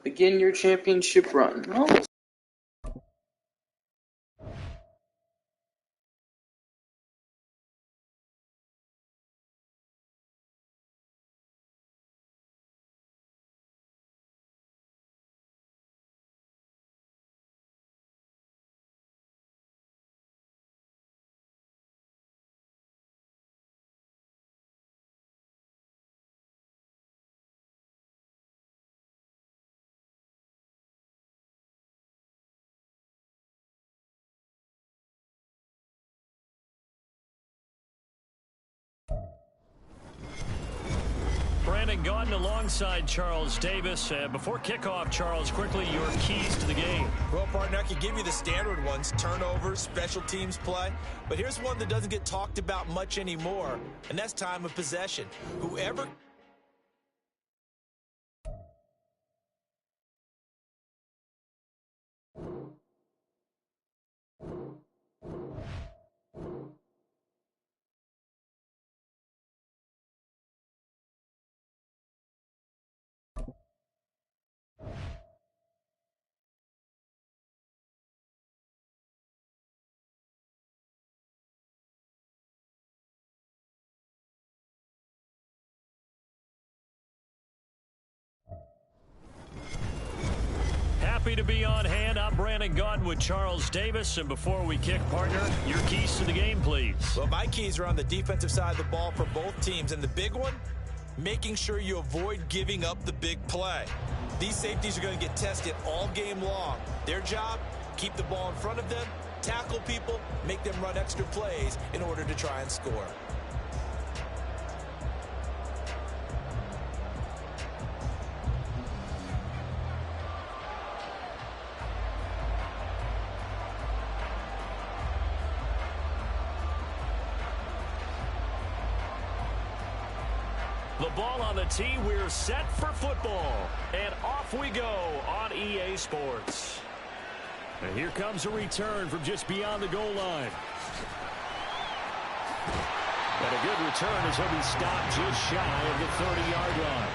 Begin your championship run. Oh. Brandon Gaudin alongside Charles Davis. Before kickoff, Charles, quickly your keys to the game. Well, partner, I can give you the standard ones, turnovers, special teams play. But here's one that doesn't get talked about much anymore, and that's time of possession. Whoever... Happy to be on hand. I'm Brandon Gaudin with Charles Davis. And before we kick, partner, your keys to the game, please. Well, my keys are on the defensive side of the ball for both teams. And the big one, making sure you avoid giving up the big play. These safeties are going to get tested all game long. Their job, keep the ball in front of them, tackle people, make them run extra plays in order to try and score. The ball on the tee. We're set for football. And off we go on EA Sports. And here comes a return from just beyond the goal line. And a good return as he'll be stopped just shy of the 30-yard line.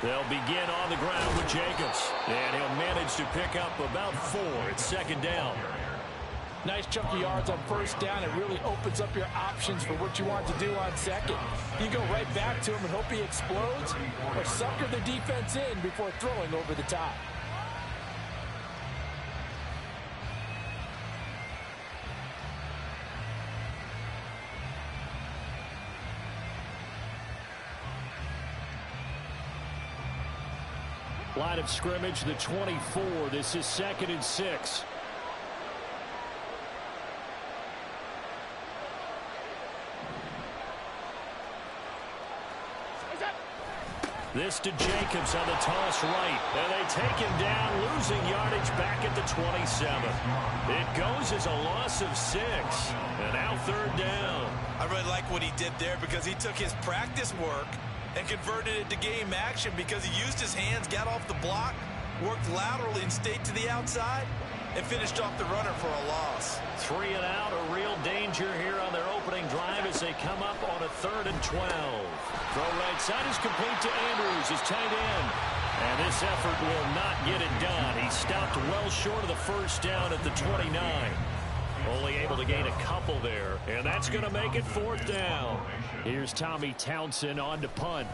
They'll begin on the ground with Jacobs. And he'll manage to pick up about 4 at second down. Nice chunk of yards on first down. It really opens up your options for what you want to do on second. You go right back to him and hope he explodes, or sucker the defense in before throwing over the top. Line of scrimmage, the 24. This is 2nd and 6. This to Jacobs on the toss right. And they take him down, losing yardage back at the 27. It goes as a loss of 6. And now 3rd down. I really like what he did there because he took his practice work and converted it to game action because he used his hands, got off the block, worked laterally and stayed to the outside, and finished off the runner for a loss. 3 and out, a real danger here on their opening drive as they come up on a 3rd and 12. Throw right side is complete to Andrews, his tight end. And this effort will not get it done. He stopped well short of the first down at the 29. Only able to gain a couple there, and that's going to make it 4th down. Here's Tommy Townsend on to punt.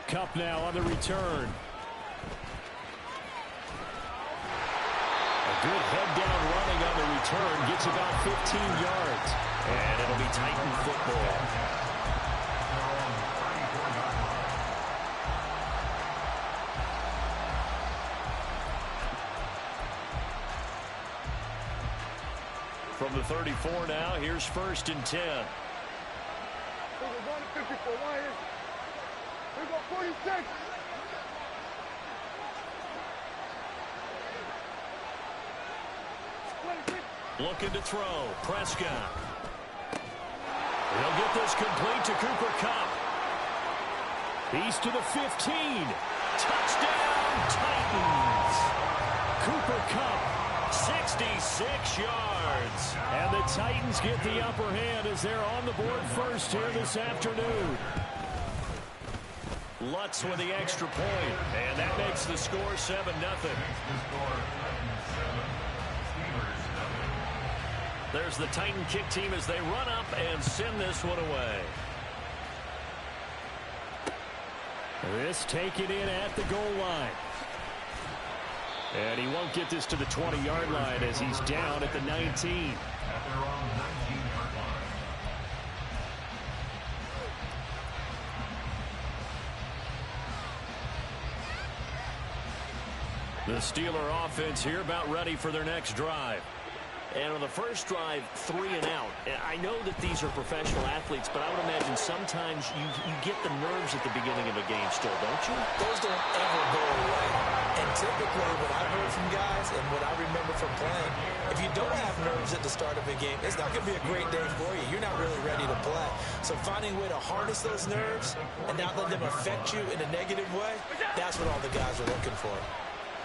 Kupp now on the return. A good head-down running on the return. Gets about 15 yards. And it'll be Titan football. From the 34 now, here's 1st and 10. Looking to throw. Prescott. He'll get this complete to Cooper Kupp. He's to the 15. Touchdown, Titans. Cooper Kupp, 66 yards. And the Titans get the upper hand as they're on the board first here this afternoon. Lutz with the extra point, and that makes the score 7-0. There's the Titan kick team as they run up and send this one away. This taken in at the goal line. And he won't get this to the 20-yard line as he's down at the 19. The Steeler offense here about ready for their next drive. And on the first drive, 3 and out. I know that these are professional athletes, but I would imagine sometimes you get the nerves at the beginning of a game still, don't you? Those don't ever go away. And typically what I've heard from guys and what I remember from playing, if you don't have nerves at the start of a game, it's not going to be a great day for you. You're not really ready to play. So finding a way to harness those nerves and not let them affect you in a negative way, that's what all the guys are looking for.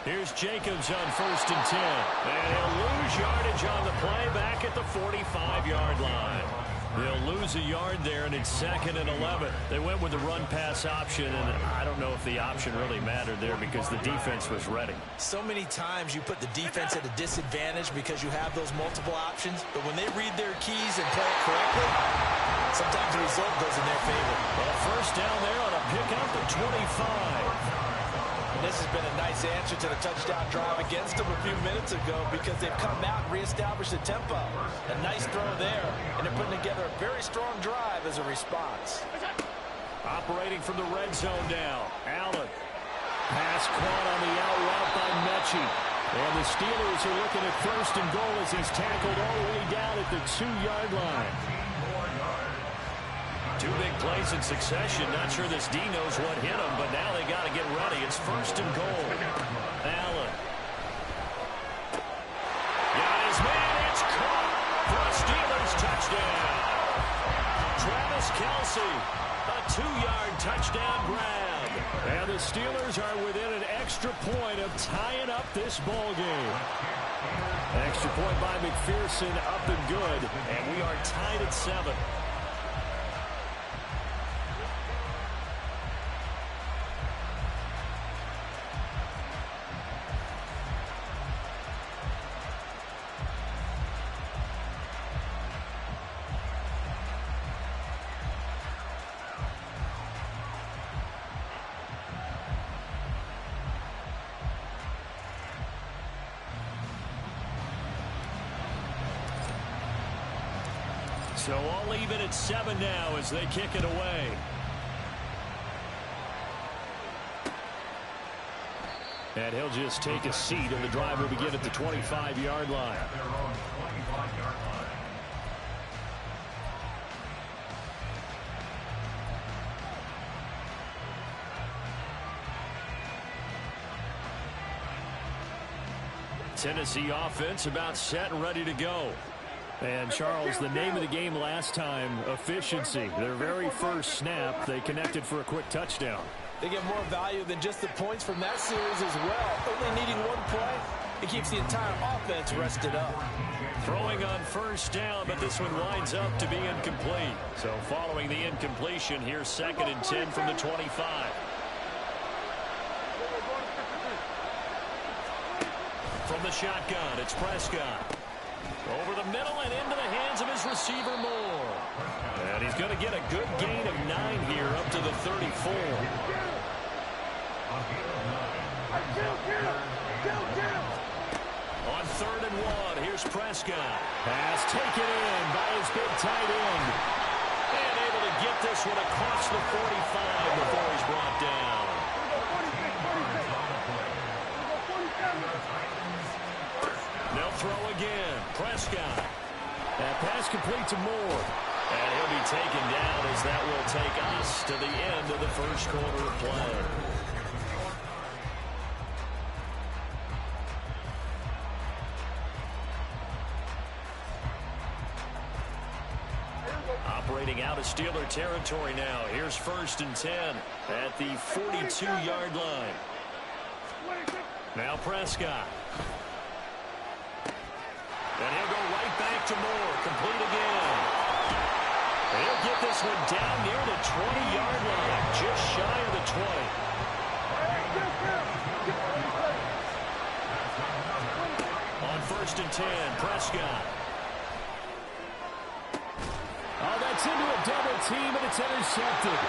Here's Jacobs on 1st and 10. And he'll lose yardage on the play back at the 45-yard line. They'll lose a yard there, and it's 2nd and 11. They went with the run-pass option, and I don't know if the option really mattered there because the defense was ready. So many times you put the defense at a disadvantage because you have those multiple options, but when they read their keys and play it correctly, sometimes the result goes in their favor. Well, first down there on a pickup at 25. This has been a nice answer to the touchdown drive against them a few minutes ago because they've come out and reestablished the tempo. A nice throw there, and they're putting together a very strong drive as a response. Operating from the red zone now. Allen. Pass caught on the out route by Mechie. And the Steelers are looking at 1st and goal as he's tackled all the way down at the 2-yard line. 2 big plays in succession. Not sure this D knows what hit him, but now they got to get ready. It's 1st and goal. Allen. Got his man. It's caught for a Steelers touchdown. Travis Kelce. A 2-yard touchdown grab. And the Steelers are within an extra point of tying up this ball game. Extra point by McPherson, up and good. And we are tied at 7. So I'll leave it at 7 now as they kick it away. And he'll just take a seat, and the drive will begin at the 25-yard line. Tennessee offense about set and ready to go. And, Charles, the name of the game last time, efficiency. Their very first snap, they connected for a quick touchdown. They get more value than just the points from that series as well. Only needing one play, it keeps the entire offense rested up. Throwing on 1st down, but this one winds up to be incomplete. So following the incompletion, here's 2nd and 10 from the 25. From the shotgun, it's Prescott. Over the middle and into the hands of his receiver Moore. And he's going to get a good gain of 9 here up to the 34. On 3rd and 1, here's Prescott. Pass taken in by his big tight end. And able to get this one across the 45 before he's brought down. They'll throw again. Prescott. That pass complete to Moore. And he'll be taken down as that will take us to the end of the first quarter of play. Operating out of Steeler territory now. Here's 1st and 10 at the 42-yard line. Now Prescott. And he'll go right back to Moore. Complete again. And he'll get this one down near the 20-yard line. Just shy of the 20. On 1st and 10, Prescott. Oh, that's into a double team, and it's intercepted.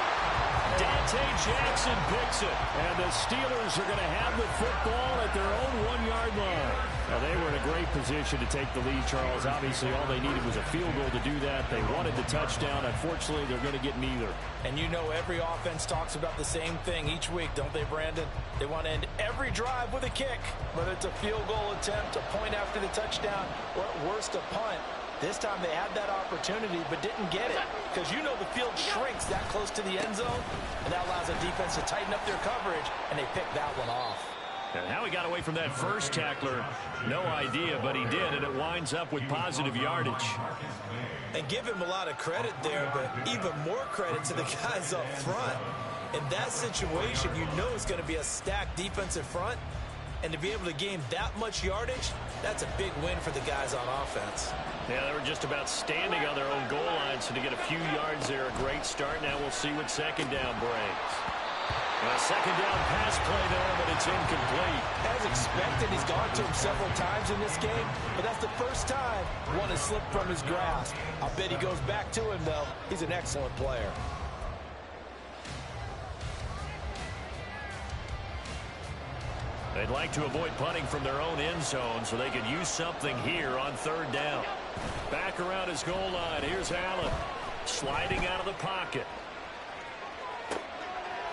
Dante Jackson picks it. And the Steelers are going to have the football at their own 1-yard line. Now, they were in a great position to take the lead, Charles. Obviously, all they needed was a field goal to do that. They wanted the touchdown. Unfortunately, they're going to get neither. And you know every offense talks about the same thing each week, don't they, Brandon? They want to end every drive with a kick, whether it's a field goal attempt, a point after the touchdown, or at worst, a punt. This time they had that opportunity but didn't get it because you know the field shrinks that close to the end zone, and that allows the defense to tighten up their coverage, and they picked that one off. And how he got away from that first tackler, no idea, but he did, and it winds up with positive yardage. And give him a lot of credit there, but even more credit to the guys up front. In that situation, you know it's going to be a stacked defensive front, and to be able to gain that much yardage, that's a big win for the guys on offense. Yeah, they were just about standing on their own goal line, so to get a few yards there, a great start. Now we'll see what 2nd down brings. A 2nd down pass play there, but it's incomplete. As expected, he's gone to him several times in this game, but that's the first time one has slipped from his grasp. I'll bet he goes back to him, though. He's an excellent player. They'd like to avoid punting from their own end zone so they could use something here on 3rd down. Back around his goal line. Here's Allen sliding out of the pocket.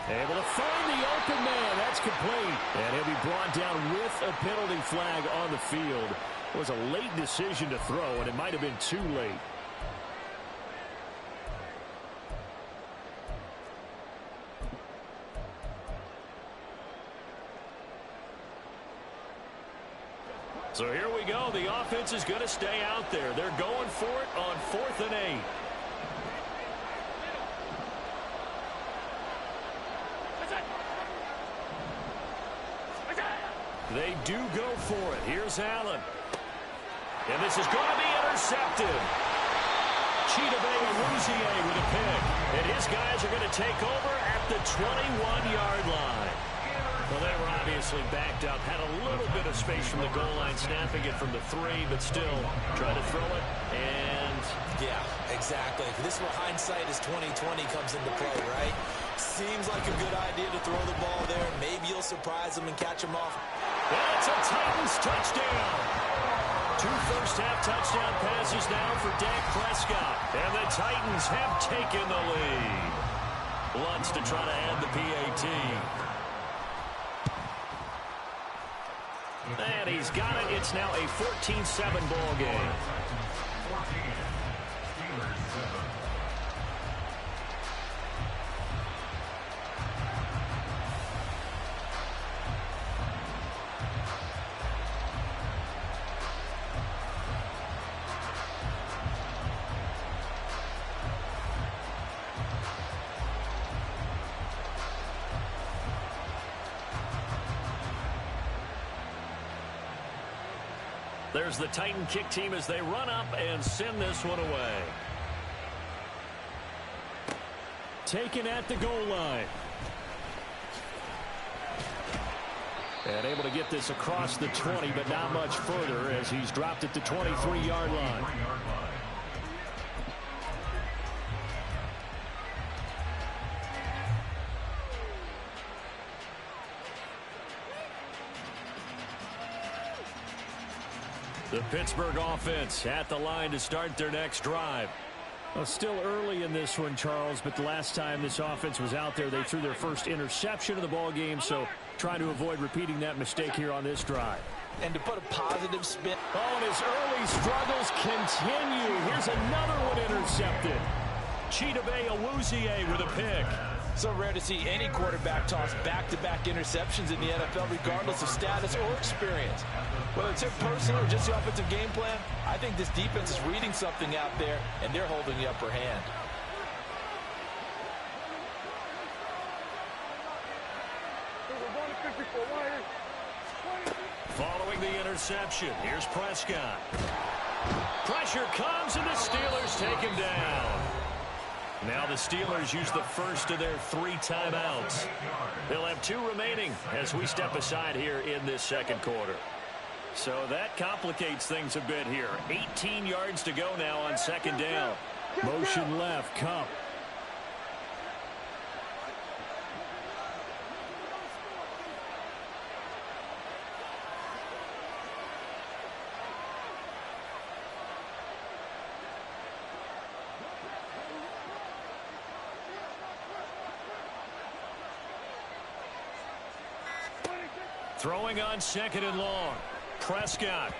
Able to find the open man. That's complete. And he'll be brought down with a penalty flag on the field. It was a late decision to throw, and it might have been too late. So here we go. The offense is going to stay out there. They're going for it on 4th and 8. They do go for it. Here's Allen. And this is going to be intercepted. Chidobe with a pick. And his guys are going to take over at the 21-yard line. Well, they were obviously backed up, had a little bit of space from the goal line, snapping it from the 3, but still trying to throw it, and... Yeah, exactly. This is where hindsight is 20/20 comes into play, right? Seems like a good idea to throw the ball there. Maybe you'll surprise them and catch them off. That's a Titans touchdown. 2 first-half touchdown passes now for Dak Prescott, and the Titans have taken the lead. Lutz to try to add the PAT. And he's got it. It's now a 14-7 ball game. There's the Titan kick team as they run up and send this one away. Taken at the goal line. And able to get this across the 20, but not much further as he's dropped at the 23-yard line. The Pittsburgh offense at the line to start their next drive. Well, still early in this one, Charles, but the last time this offense was out there, they threw their first interception of the ball game, so trying to avoid repeating that mistake here on this drive. And to put a positive spin. Oh, and his early struggles continue. Here's another one intercepted. Chidobe with a pick. So rare to see any quarterback toss back-to-back interceptions in the NFL, regardless of status or experience. Whether it's him personally or just the offensive game plan, I think this defense is reading something out there, and they're holding the upper hand. Following the interception, here's Prescott. Pressure comes, and the Steelers take him down. Now the Steelers use the first of their 3 timeouts. They'll have 2 remaining as we step aside here in this second quarter. So that complicates things a bit here. 18 yards to go now on second down. Motion left, Cup. Throwing on second and long. Prescott.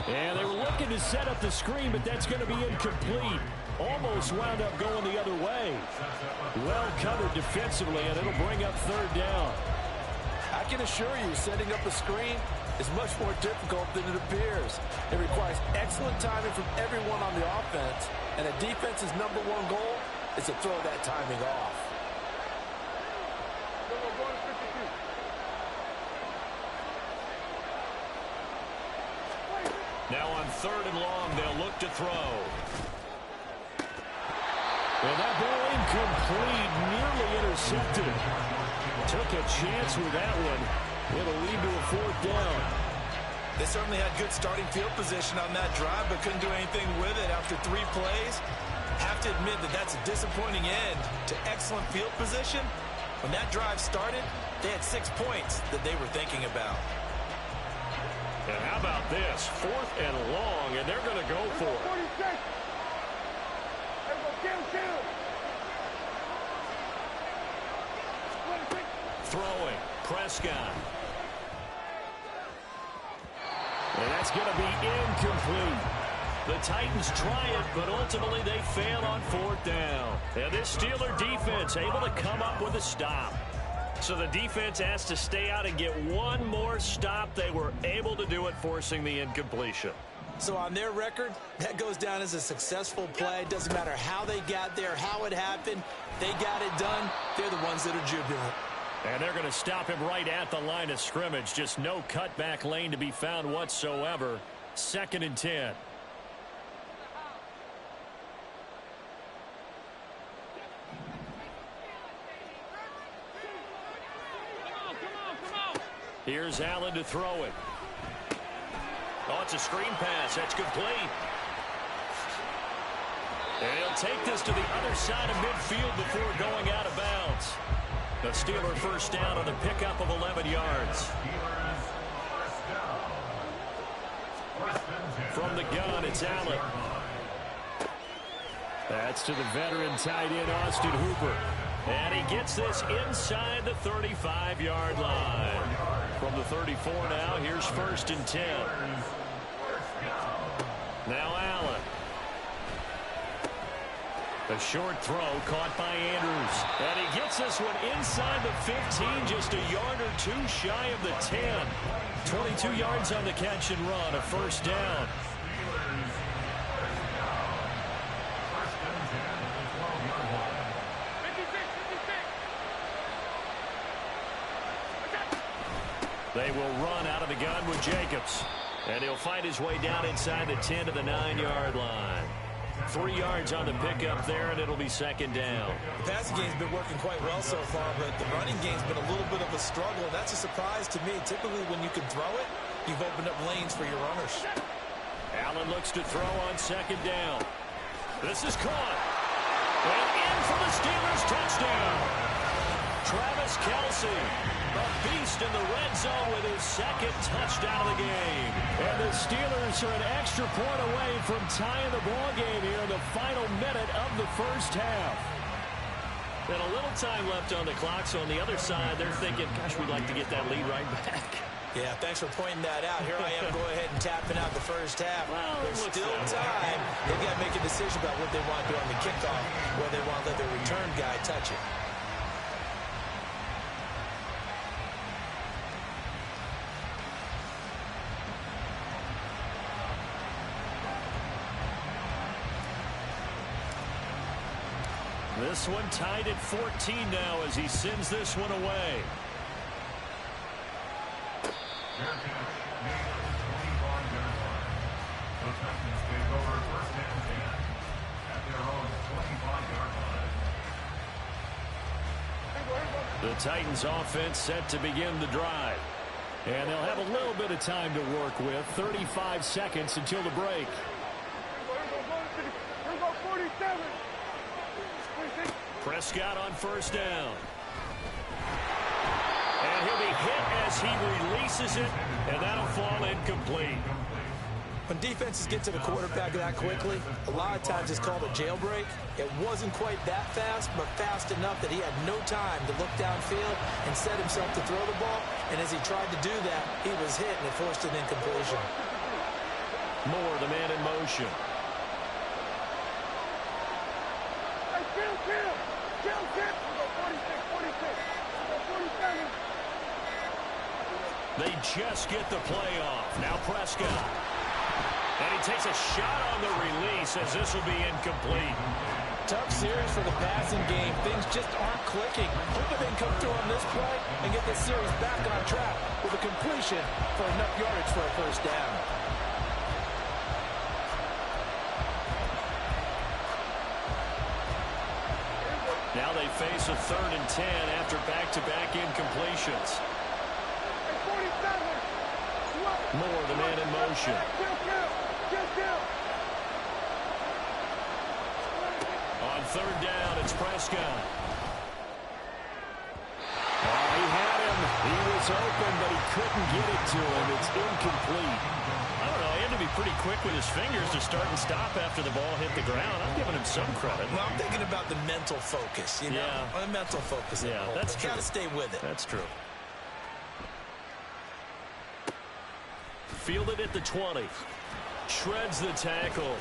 And they were looking to set up the screen, but that's going to be incomplete. Almost wound up going the other way. Well covered defensively, and it'll bring up third down. I can assure you, setting up a screen is much more difficult than it appears. It requires excellent timing from everyone on the offense, and a defense's #1 goal is to throw that timing off. Now on third and long, they'll look to throw. And that ball incomplete, nearly intercepted. Took a chance with that one. It'll lead to a fourth down. They certainly had good starting field position on that drive, but couldn't do anything with it after 3 plays. Have to admit that that's a disappointing end to excellent field position. When that drive started, they had 6 points that they were thinking about. And how about this? 4th and long, and they're going to go for it. Throwing, Prescott. And that's going to be incomplete. The Titans try it, but ultimately they fail on 4th down. And this Steeler defense able to come up with a stop. So the defense has to stay out and get one more stop. They were able to do it, forcing the incompletion. So on their record, that goes down as a successful play. Doesn't matter how they got there, how it happened. They got it done. They're the ones that are jubilant. And they're going to stop him right at the line of scrimmage. Just no cutback lane to be found whatsoever. 2nd and 10. Here's Allen to throw it. Oh, it's a screen pass. That's complete. And he'll take this to the other side of midfield before going out of bounds. The Steeler first down on the pickup of 11 yards. From the gun, it's Allen. That's to the veteran tight end, Austin Hooper. And he gets this inside the 35-yard line. From the 34 now, here's 1st and 10. Now Allen. A short throw caught by Andrews. And he gets this one inside the 15, just a yard or 2 shy of the 10. 22 yards on the catch and run, a 1st down. They will run out of the gun with Jacobs. And he'll find his way down inside the 10 to the 9-yard line. 3 yards on the pickup there, and it'll be 2nd down. The passing game's been working quite well so far, but the running game's been a little bit of a struggle. That's a surprise to me. Typically, when you can throw it, you've opened up lanes for your runners. Allen looks to throw on 2nd down. This is caught. And in for the Steelers touchdown. Travis Kelce, a beast in the red zone with his 2nd touchdown of the game. And the Steelers are an extra point away from tying the ball game here in the final minute of the first half. And a little time left on the clock, so on the other side, they're thinking, gosh, we'd like to get that lead right back. Yeah, thanks for pointing that out. Here I am go ahead and tapping out the first half. Well, there's still time. They've got to make a decision about what they want to do on the kickoff, whether they want to let their return guy touch it. This one tied at 14 now as he sends this one away. The Titans offense set to begin the drive. And they'll have a little bit of time to work with. 35 seconds until the break. Prescott on first down. And he'll be hit as he releases it, and that'll fall incomplete. When defenses get to the quarterback that quickly, a lot of times it's called a jailbreak. It wasn't quite that fast, but fast enough that he had no time to look downfield and set himself to throw the ball. And as he tried to do that, he was hit, and it forced an incompletion. Moore, the man in motion. They just get the play off. Now Prescott. And he takes a shot on the release as this will be incomplete. Tough series for the passing game. Things just aren't clicking. Hoping they can come through on this play and get this series back on track with a completion for enough yardage for a first down. Now they face a 3rd and 10 after back-to-back incompletions. Moore, the man in motion. On 3rd down, it's Prescott. Oh, he had him. He was open, but he couldn't get it to him. It's incomplete. I don't know. He had to be pretty quick with his fingers to start and stop after the ball hit the ground. I'm giving him some credit. Well, I'm thinking about the mental focus, you know? Yeah. The mental focus. Yeah, that's true. Got to stay with it. That's true. Fielded at the 20. Shreds the tackle.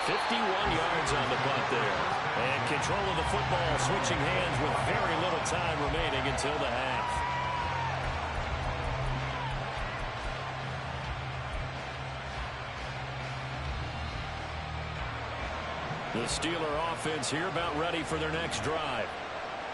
51 yards on the punt there. And control of the football, switching hands with very little time remaining until the half. The Steeler offense here about ready for their next drive.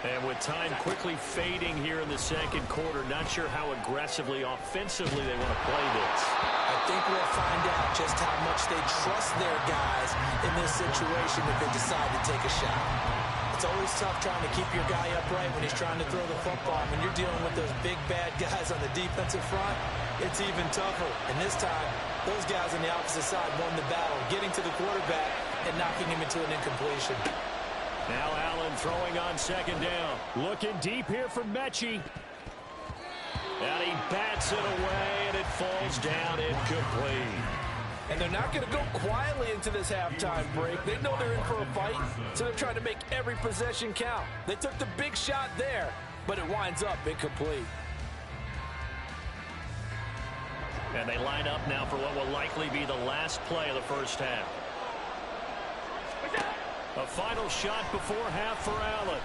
And with time quickly fading here in the second quarter, not sure how aggressively, offensively they want to play this. I think we'll find out just how much they trust their guys in this situation if they decide to take a shot. It's always tough trying to keep your guy upright when he's trying to throw the football. When you're dealing with those big, bad guys on the defensive front, it's even tougher. And this time, those guys on the opposite side won the battle, getting to the quarterback and knocking him into an incompletion. Now Allen throwing on 2nd down. Looking deep here for Mechie. And he bats it away, and it falls down incomplete. And they're not going to go quietly into this halftime break. They know they're in for a fight, so they're trying to make every possession count. They took the big shot there, but it winds up incomplete. And they line up now for what will likely be the last play of the first half. A final shot before half for Allen.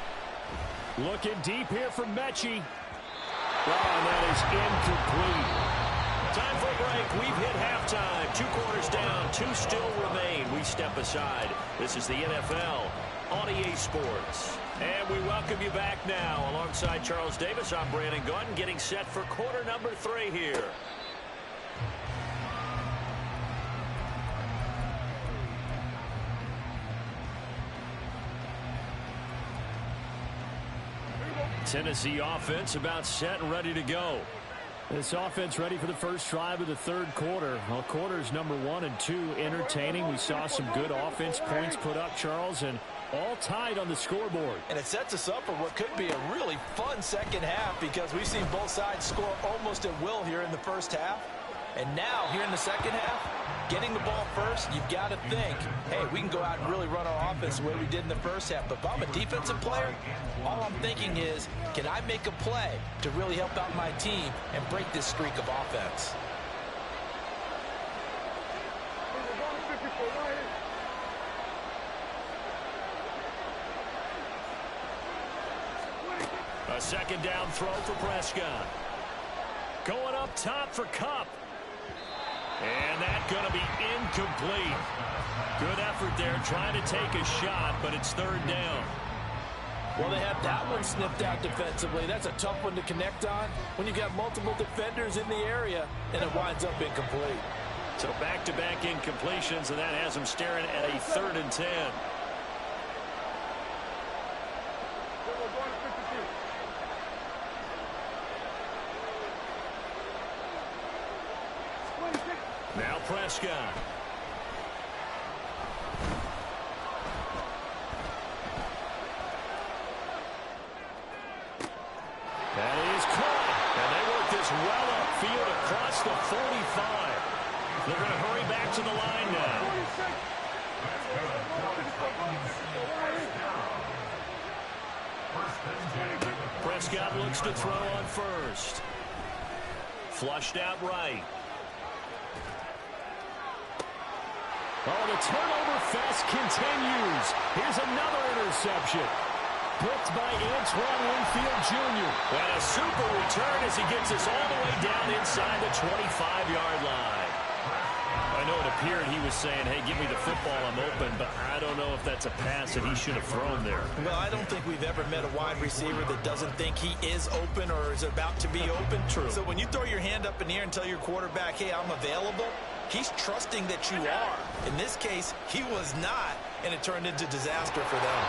Looking deep here for Mechie. Oh, and that is incomplete. Time for a break. We've hit halftime. 2 quarters down. 2 still remain. We step aside. This is the NFL on EA Sports. And we welcome you back now. Alongside Charles Davis, I'm Brandon Gordon, getting set for quarter number 3 here. Tennessee offense about set and ready to go. This offense ready for the first drive of the 3rd quarter. Well, quarters number 1 and 2 entertaining. We saw some good offense points put up, Charles, and all tied on the scoreboard. And it sets us up for what could be a really fun second half because we've seen both sides score almost at will here in the first half. And now, here in the second half, getting the ball first, you've got to think, hey, we can go out and really run our offense the way we did in the first half. But if I'm a defensive player, all I'm thinking is, can I make a play to really help out my team and break this streak of offense? A second down throw for Prescott. Going up top for Kupp. And that's going to be incomplete. Good effort there trying to take a shot, but it's third down. Well, they have that one sniffed out defensively. That's a tough one to connect on when you got multiple defenders in the area, and it winds up incomplete. So back-to-back incompletions, and that has them staring at a 3rd and 10. Now Prescott. That is caught. And they work this well upfield across the 45. They're going to hurry back to the line now. Prescott looks to throw on first. Flushed out right. Oh, the turnover fest continues. Here's another interception. Picked by Antoine Winfield Jr. And a super return as he gets us all the way down inside the 25-yard line. I know it appeared he was saying, hey, give me the football, I'm open, but I don't know if that's a pass that he should have thrown there. Well, I don't think we've ever met a wide receiver that doesn't think he is open or is about to be open. True. So when you throw your hand up in the air and tell your quarterback, hey, I'm available, he's trusting that you are. In this case, he was not, and it turned into disaster for them.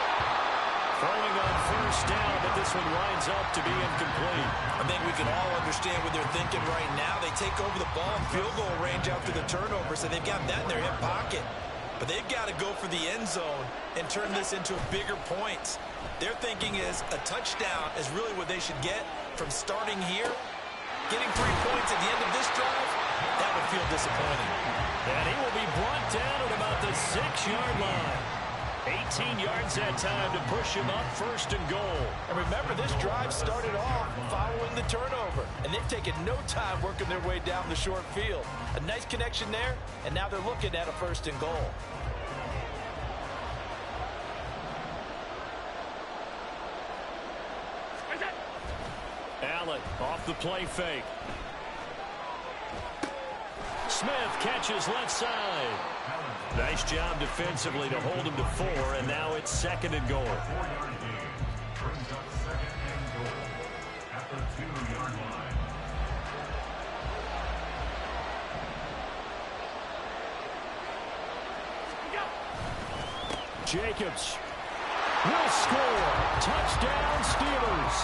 Throwing on first down, but this one winds up to be incomplete. I think we can all understand what they're thinking right now. They take over the ball in field goal range after the turnover, so they've got that in their hip pocket. But they've got to go for the end zone and turn this into bigger points. Their thinking is a touchdown is really what they should get from starting here. Getting 3 points at the end of this drive, that would feel disappointing. And he will be brought down at about the 6-yard line. 18 yards that time to push him up 1st and goal. And remember, this drive started off following the turnover, and they've taken no time working their way down the short field. A nice connection there, and now they're looking at a 1st and goal. Allen off the play fake. Smith catches left side. Nice job defensively to hold him to 4, and now it's 2nd and goal. Jacobs will score. Touchdown, Steelers.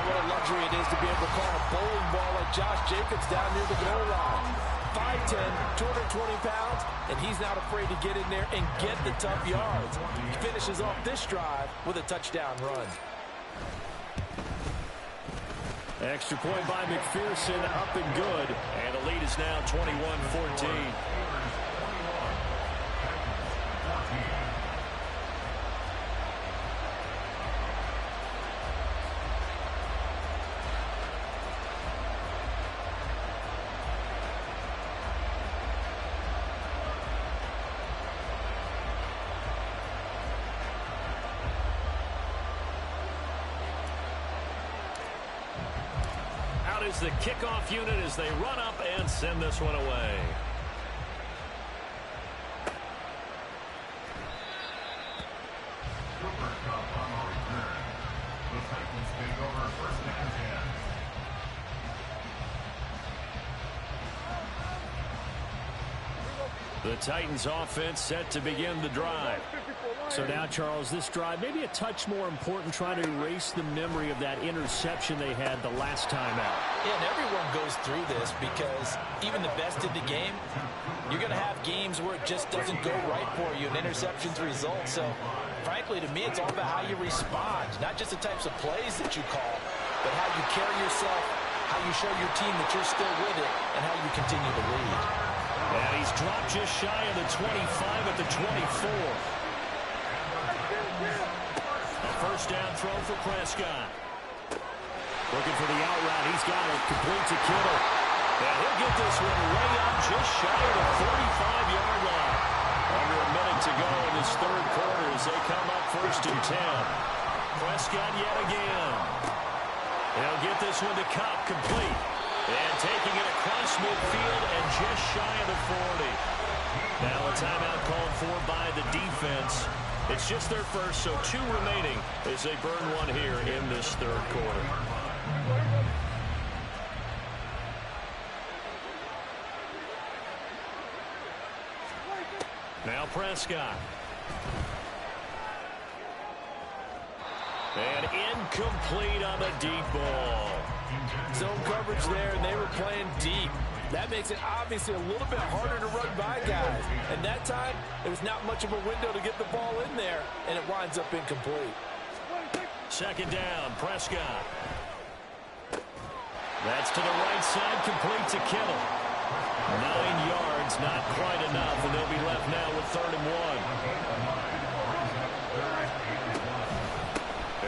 What a luxury it is to be able to call a bowling ball like Josh Jacobs down near the goal line. 5'10", 220 pounds, and he's not afraid to get in there and get the tough yards. He finishes off this drive with a touchdown run. Extra point by McPherson, up and good. And the lead is now 21-14. Is the kickoff unit as they run up and send this one away. The Titans offense set to begin the drive. So now, Charles, this drive maybe a touch more important, trying to erase the memory of that interception they had the last time out. Yeah, and everyone goes through this because even the best in the game, you're going to have games where it just doesn't go right for you and interceptions result. So, frankly, to me, it's all about how you respond, not just the types of plays that you call, but how you carry yourself, how how you show your team that you're still with it and how you continue to lead. And he's dropped just shy of the 25 at the 24. A first down throw for Prescott. Looking for the out route. He's got it. Complete to Kittle. And he'll get this one way up just shy of the 45-yard line. Under a minute to go in this third quarter as they come up 1st and 10. Prescott yet again. He'll get this one to Cup, complete. And taking it across midfield and just shy of the 40. Now a timeout called for by the defense. It's just their first, so 2 remaining as they burn one here in this third quarter. Now Prescott. And incomplete on the deep ball. Zone coverage there, and they were playing deep. That makes it obviously a little bit harder to run by guys. And that time, there was not much of a window to get the ball in there, and it winds up incomplete. Second down, Prescott. That's to the right side, complete to Kittle. 9 yards, not quite enough, and they'll be left now with 3rd and 1.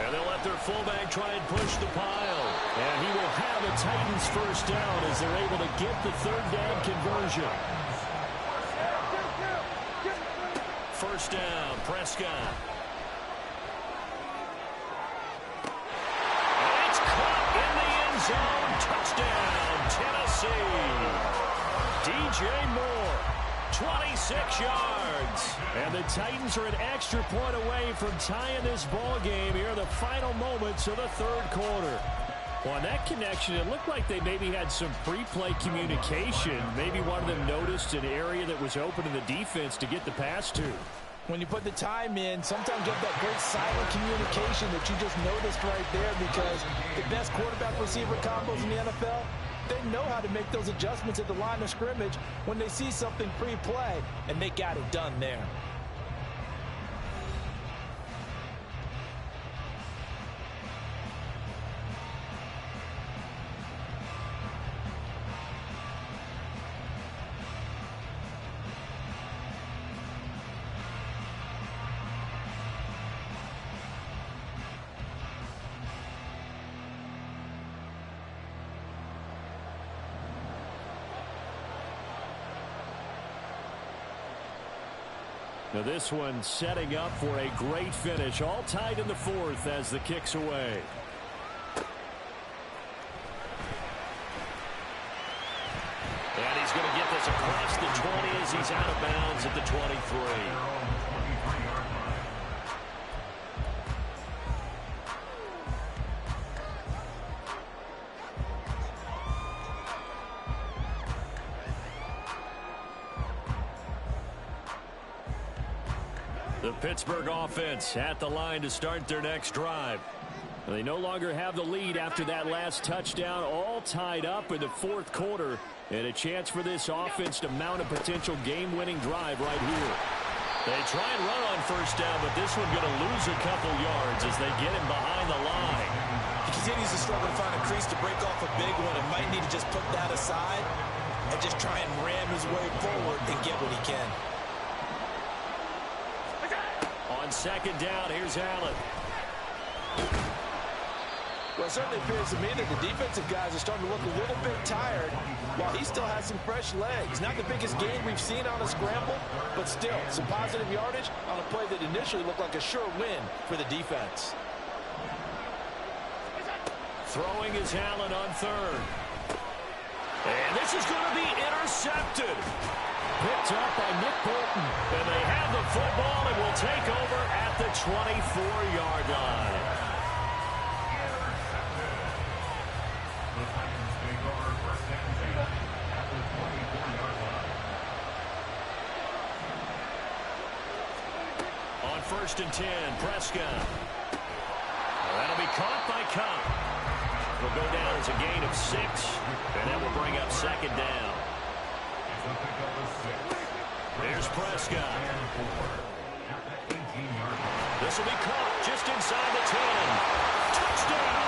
And they'll let their fullback try and push the pile. And he will have a Titans first down as they're able to get the 3rd down conversion. First down, Prescott. And it's caught in the end zone. Touchdown, Tennessee. DJ Moore, 26 yards. And the Titans are an extra point away from tying this ball game here in the final moments of the third quarter. Well, on that connection, it looked like they maybe had some pre-play communication. Maybe one of them noticed an area that was open in the defense to get the pass to. When you put the time in, sometimes you have that great silent communication that you just noticed right there, because the best quarterback-receiver combos in the NFL, they know how to make those adjustments at the line of scrimmage when they see something pre-play, and they got it done there. Now this one setting up for a great finish. All tied in the 4th as the kick's away. And he's going to get this across the 20 as he's out of bounds at the 23. The Pittsburgh offense at the line to start their next drive. They no longer have the lead after that last touchdown, all tied up in the 4th quarter, and a chance for this offense to mount a potential game-winning drive right here. They try and run on first down, but this one going to lose a couple yards as they get him behind the line. He continues to struggle to find a crease to break off a big one, and might need to just put that aside and just try and ram his way forward and get what he can. On second down, here's Allen. Well, it certainly appears to me that the defensive guys are starting to look a little bit tired while he still has some fresh legs. Not the biggest gain we've seen on a scramble, but still some positive yardage on a play that initially looked like a sure win for the defense. Throwing is Allen on 3rd. And this is going to be intercepted. Picked up by Nick Bolton. And they have the football and will take over at the 24-yard line. On 1st and 10, Prescott. That'll be caught by Cobb. Will go down as a gain of 6, and that will bring up second down. There's Prescott. This will be caught just inside the 10. Touchdown!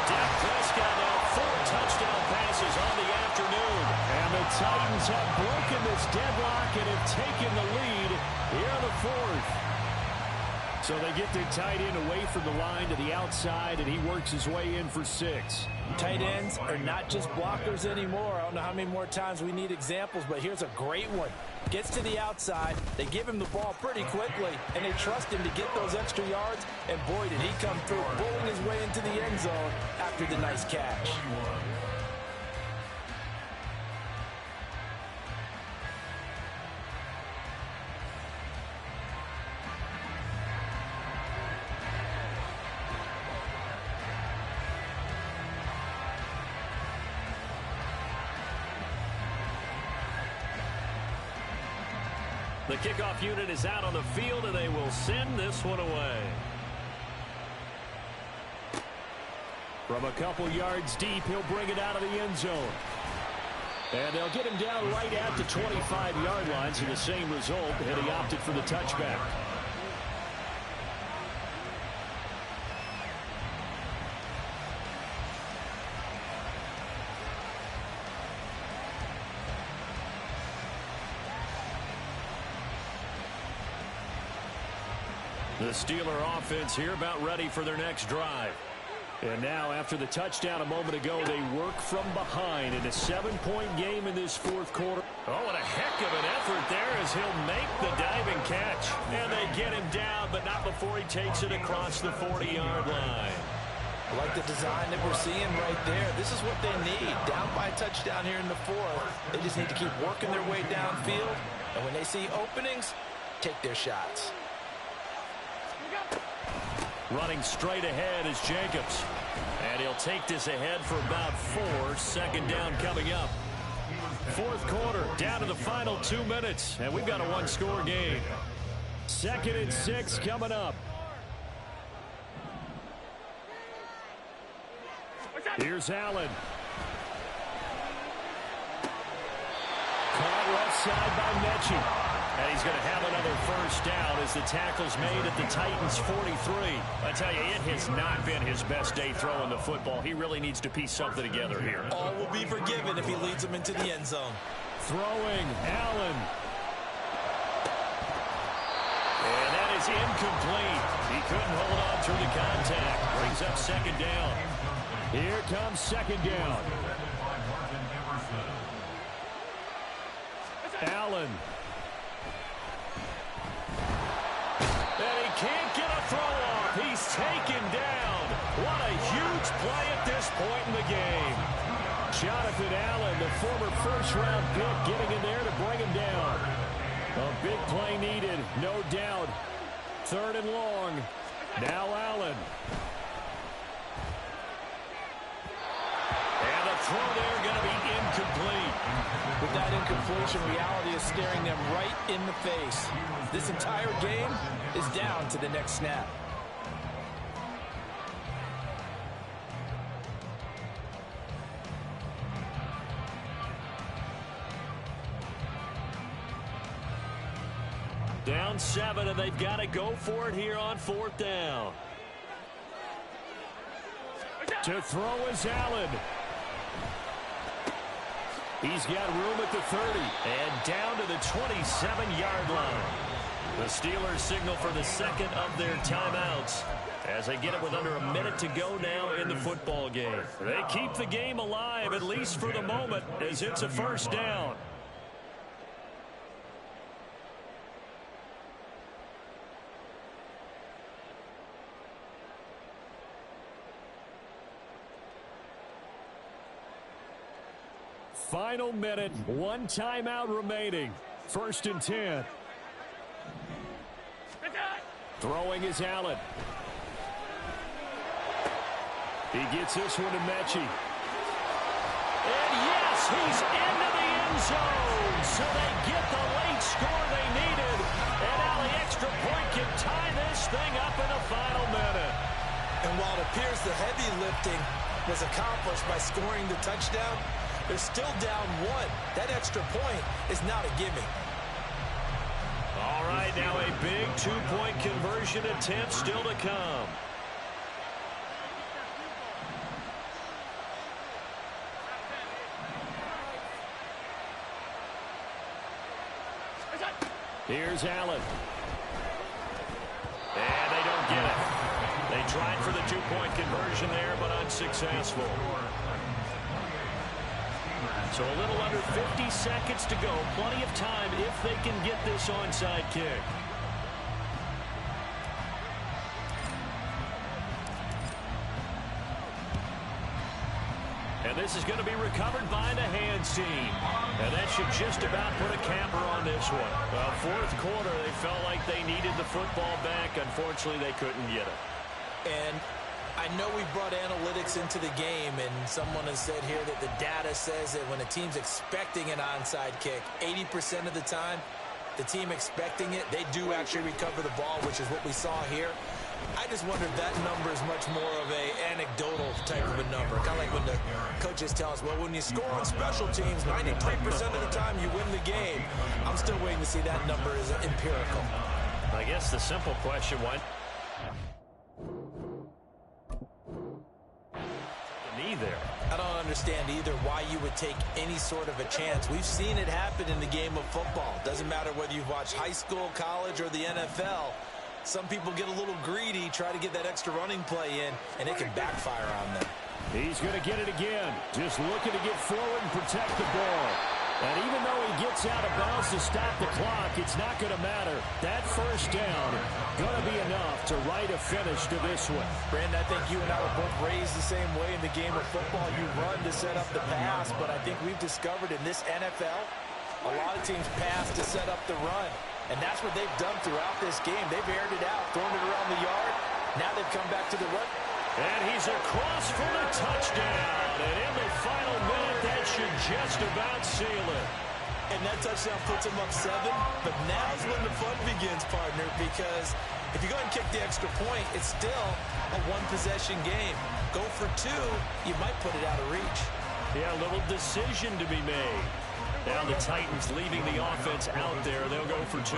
Dak Prescott now 4 touchdown passes on the afternoon. And the Titans have broken this deadlock and have taken the lead here in the 4th. So they get their tight end away from the line to the outside, and he works his way in for 6. Tight ends are not just blockers anymore. I don't know how many more times we need examples, but here's a great one. Gets to the outside, they give him the ball pretty quickly, and they trust him to get those extra yards, and boy, did he come through, bowling his way into the end zone after the nice catch. The kickoff unit is out on the field, and they will send this one away. From a couple yards deep, he'll bring it out of the end zone. And they'll get him down right at the 25-yard line, so the same result, and he opted for the touchback. The Steeler offense here about ready for their next drive. And now, after the touchdown a moment ago, they work from behind in a 7-point game in this 4th quarter. Oh, and a heck of an effort there as he'll make the diving catch. And they get him down, but not before he takes it across the 40-yard line. I like the design that we're seeing right there. This is what they need. Down by a touchdown here in the 4th. They just need to keep working their way downfield. And when they see openings, take their shots. Running straight ahead is Jacobs. And he'll take this ahead for about 4. 2nd down coming up. 4th quarter, down to the final 2 minutes. And we've got a 1-score game. 2nd and 6 coming up. Here's Allen. Caught left side by Mechie. And he's going to have another 1st down as the tackle's made at the Titans' 43. I tell you, it has not been his best day throwing the football. He really needs to piece something together here. All will be forgiven if he leads them into the end zone. Throwing, Allen. And that is incomplete. He couldn't hold on through the contact. Brings up 2nd down. Here comes 2nd down. Allen. Can't get a throw off. He's taken down. What a huge play at this point in the game. Jonathan Allen, the former 1st-round pick, getting in there to bring him down. A big play needed, no doubt. 3rd and long. Now Allen. And the throw there going to be incomplete. With that incompletion, reality is staring them right in the face. This entire game is down to the next snap. Down 7, and they've got to go for it here on 4th down. To throw is Allen. He's got room at the 30. And down to the 27-yard line. The Steelers signal for the 2nd of their timeouts as they get it with under a minute to go now in the football game. They keep the game alive, at least for the moment, as it's a 1st down. Final minute, 1 timeout remaining. 1st and 10. Throwing is Allen. He gets this one to Mechie. And yes, he's into the end zone. So they get the late score they needed. And now the extra point can tie this thing up in the final minute. And while it appears the heavy lifting was accomplished by scoring the touchdown, they're still down 1. That extra point is not a gimme. All right, now a big 2-point conversion attempt still to come. Here's Allen. And they don't get it. They tried for the two-point conversion there, but unsuccessful. So a little under 50 seconds to go. Plenty of time if they can get this onside kick. And this is going to be recovered by the hands team. And that should just about put a capper on this one. Fourth quarter, they felt like they needed the football back. Unfortunately, they couldn't get it. And I know we brought analytics into the game, and someone has said here that the data says that when a team's expecting an onside kick, 80% of the time, the team expecting it, they do actually recover the ball, which is what we saw here. I just wonder if that number is much more of a anecdotal type of a number. Kind of like when the coaches tell us, well, when you score on special teams, 93% of the time you win the game. I'm still waiting to see that number is empirical. I guess the simple question, what? There. I don't understand either why you would take any sort of a chance. We've seen it happen in the game of football. Doesn't matter whether you've watched high school, college, or the NFL. Some people get a little greedy, try to get that extra running play in, and it can backfire on them. He's going to get it again. Just looking to get forward and protect the ball. And even though he gets out of bounds to stop the clock, it's not going to matter. That first down going to be enough to write a finish to this one. Brandon, I think you and I were both raised the same way in the game of football. You run to set up the pass, but I think we've discovered in this NFL, a lot of teams pass to set up the run. And that's what they've done throughout this game. They've aired it out, thrown it around the yard. Now they've come back to the run. And he's across for the touchdown. And in the final minute, that should just about seal it. And that touchdown puts him up 7. But now's when the fun begins, partner, because if you go and kick the extra point, it's still a one-possession game. Go for 2, you might put it out of reach. Yeah, a little decision to be made. Now the Titans leaving the offense out there. They'll go for 2.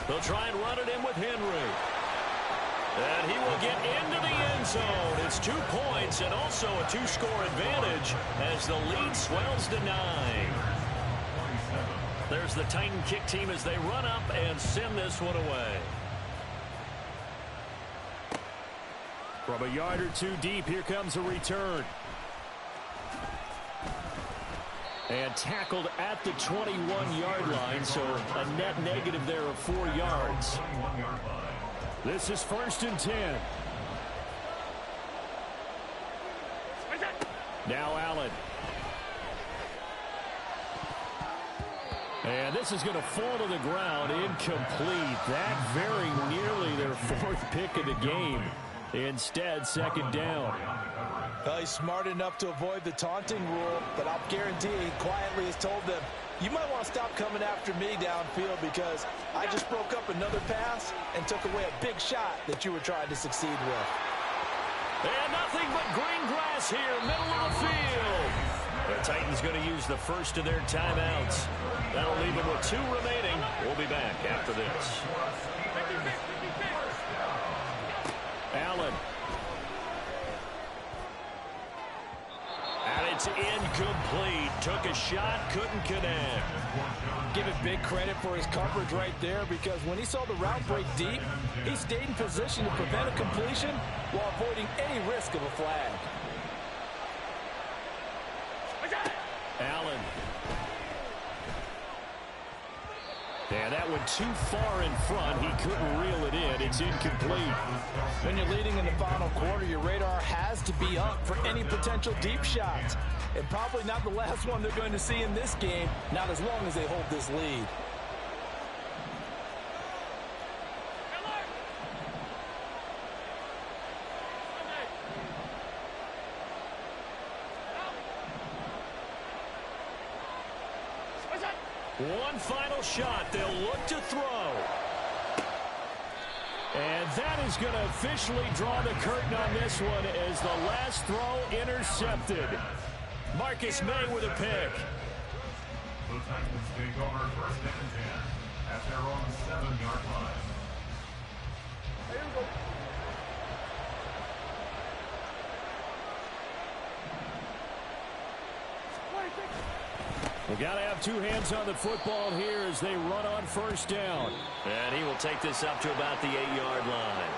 They'll try and run it in with Henry. And he will get into the end zone. It's 2 points and also a 2-score advantage as the lead swells to 9. There's the Titan kick team as they run up and send this one away. From a yard or 2 deep, here comes a return. And tackled at the 21-yard line, so a net negative there of 4 yards. This is 1st and 10. Now Allen. And this is going to fall to the ground, incomplete. That very nearly their 4th pick of the game. Instead, 2nd down. Well, he's smart enough to avoid the taunting rule, but I'll guarantee he quietly has told them, you might want to stop coming after me downfield because I just broke up another pass and took away a big shot that you were trying to succeed with. And nothing but green grass here, middle of the field. The Titans going to use the first of their timeouts. That'll leave them with 2 remaining. We'll be back after this. Allen. And it's incomplete. Took a shot, couldn't connect. Give it big credit for his coverage right there because when he saw the route break deep, he stayed in position to prevent a completion while avoiding any risk of a flag. Allen. And that one too far in front. He couldn't reel it in. It's incomplete. When you're leading in the final quarter, your radar has to be up for any potential deep shots. And probably not the last one they're going to see in this game, not as long as they hold this lead. One final shot. They'll look to throw. And that is going to officially draw the curtain on this one as the last throw intercepted. Marcus May with a pick. The Titans take over 1st and 10 at their own 7-yard line. They got to have two hands on the football here as they run on first down. And he will take this up to about the 8-yard line.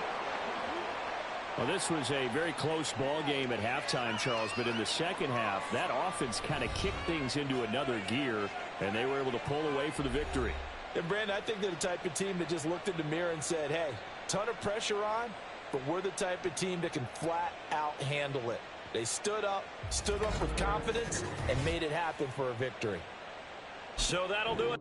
Well, this was a very close ball game at halftime, Charles, but in the second half, that offense kind of kicked things into another gear, and they were able to pull away for the victory. And, Brandon, I think they're the type of team that just looked in the mirror and said, hey, ton of pressure on, but we're the type of team that can flat out handle it. They stood up with confidence, and made it happen for a victory. So that'll do it.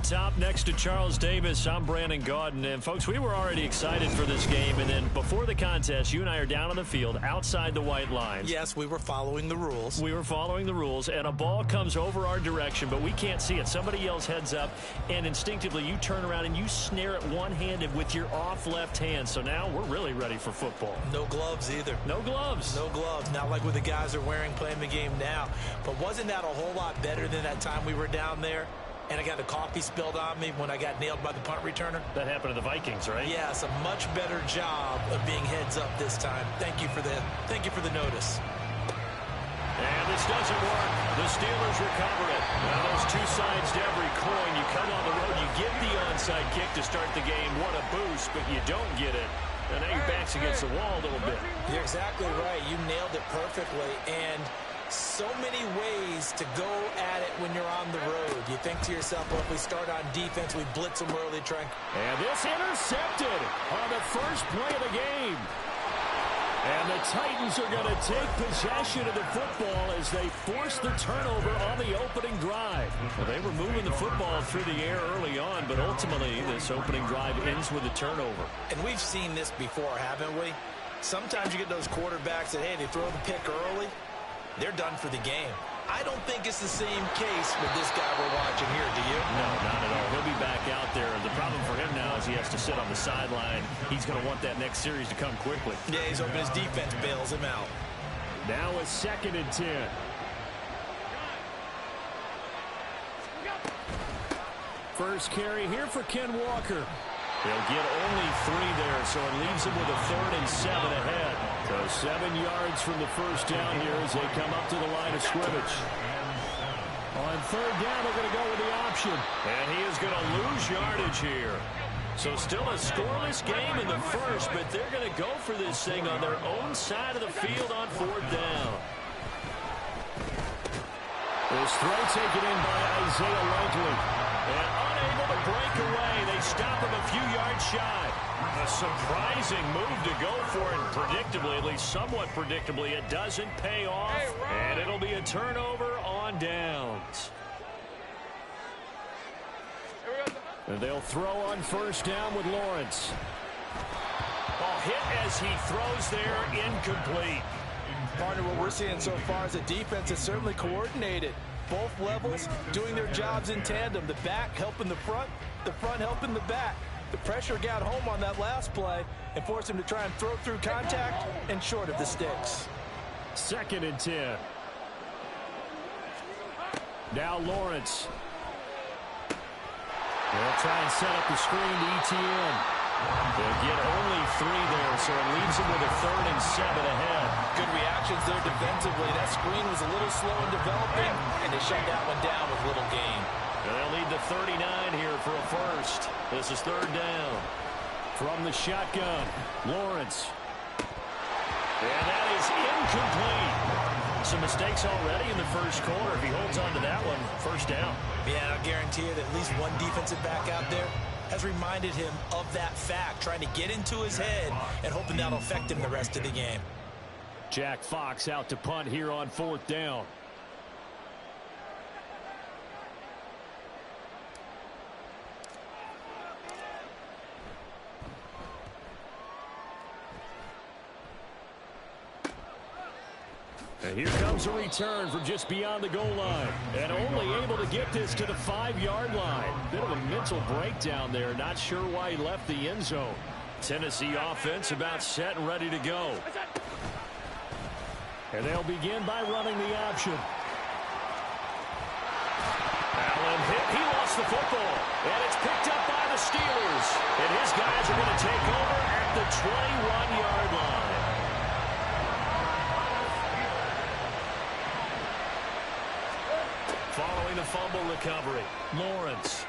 top next to Charles Davis. I'm Brandon Gaudin. And, folks, we were already excited for this game. And then before the contest, you and I are down on the field outside the white lines. Yes, we were following the rules. We were following the rules, and a ball comes over our direction, but we can't see it. Somebody yells heads up, and instinctively you turn around and you snare it one-handed with your off left hand. So now we're really ready for football. No gloves either. No gloves. No gloves. Not like what the guys are wearing playing the game now. But wasn't that a whole lot better than that time we were down there? And I got the coffee spilled on me when I got nailed by the punt returner. That happened to the Vikings, right? Yes, a much better job of being heads up this time. Thank you for the notice. And this doesn't work. The Steelers recover it. Now there's two sides to every coin. You come on the road, you get the onside kick to start the game. What a boost, but you don't get it. And now your back's against the wall a little bit. You're exactly right. You nailed it perfectly. And so many ways to go at it when you're on the road. You think to yourself, well, if we start on defense, we blitz them early, And this intercepted on the first play of the game. And the Titans are going to take possession of the football as they force the turnover on the opening drive. Well, they were moving the football through the air early on, but ultimately this opening drive ends with a turnover. And we've seen this before, haven't we? Sometimes you get those quarterbacks that, hey, they throw the pick early. They're done for the game. I don't think it's the same case with this guy we're watching here, do you? No, not at all. He'll be back out there. The problem for him now is he has to sit on the sideline. He's going to want that next series to come quickly. Yeah, he's hoping his defense bails him out. Now a 2nd and 10. First carry here for Ken Walker. They'll get only 3 there, so it leaves him with a 3rd and 7 ahead. So 7 yards from the first down here as they come up to the line of scrimmage. On 3rd down, they're going to go with the option. And he is going to lose yardage here. So still a scoreless game in the first, but they're going to go for this thing on their own side of the field on 4th down. This throw taken in by Isaiah Likely. And unable to break away. They stop him a few yards shy. A surprising move to go for it. Predictably, at least somewhat predictably, it doesn't pay off. And it'll be a turnover on downs. And they'll throw on 1st down with Lawrence. Ball hit as he throws there, incomplete. Partner, what we're seeing so far is the defense is certainly coordinated. Both levels doing their jobs in tandem. The back helping the front helping the back. The pressure got home on that last play and forced him to try and throw through contact and short of the sticks. 2nd and 10. Now Lawrence. They'll try and set up the screen to ETN. They'll get only 3 there, so it leaves them with a 3rd and 7 ahead. Good reactions there defensively. That screen was a little slow in developing, and they shut that one down with little gain. And they'll need the 39 here for a first. This is 3rd down. From the shotgun, Lawrence. And that is incomplete. Some mistakes already in the first quarter. If he holds on to that one, 1st down. Yeah, I'll guarantee you that at least one defensive back out there has reminded him of that fact, trying to get into his head and hoping that'll affect him the rest of the game. Jack Fox out to punt here on 4th down. And here comes a return from just beyond the goal line. And only able to get this to the 5-yard line. Bit of a mental breakdown there. Not sure why he left the end zone. Tennessee offense about set and ready to go. And they'll begin by running the option. Allen hit. He lost the football. And it's picked up by the Steelers. And his guys are going to take over at the 21-yard line. Following the fumble recovery, Lawrence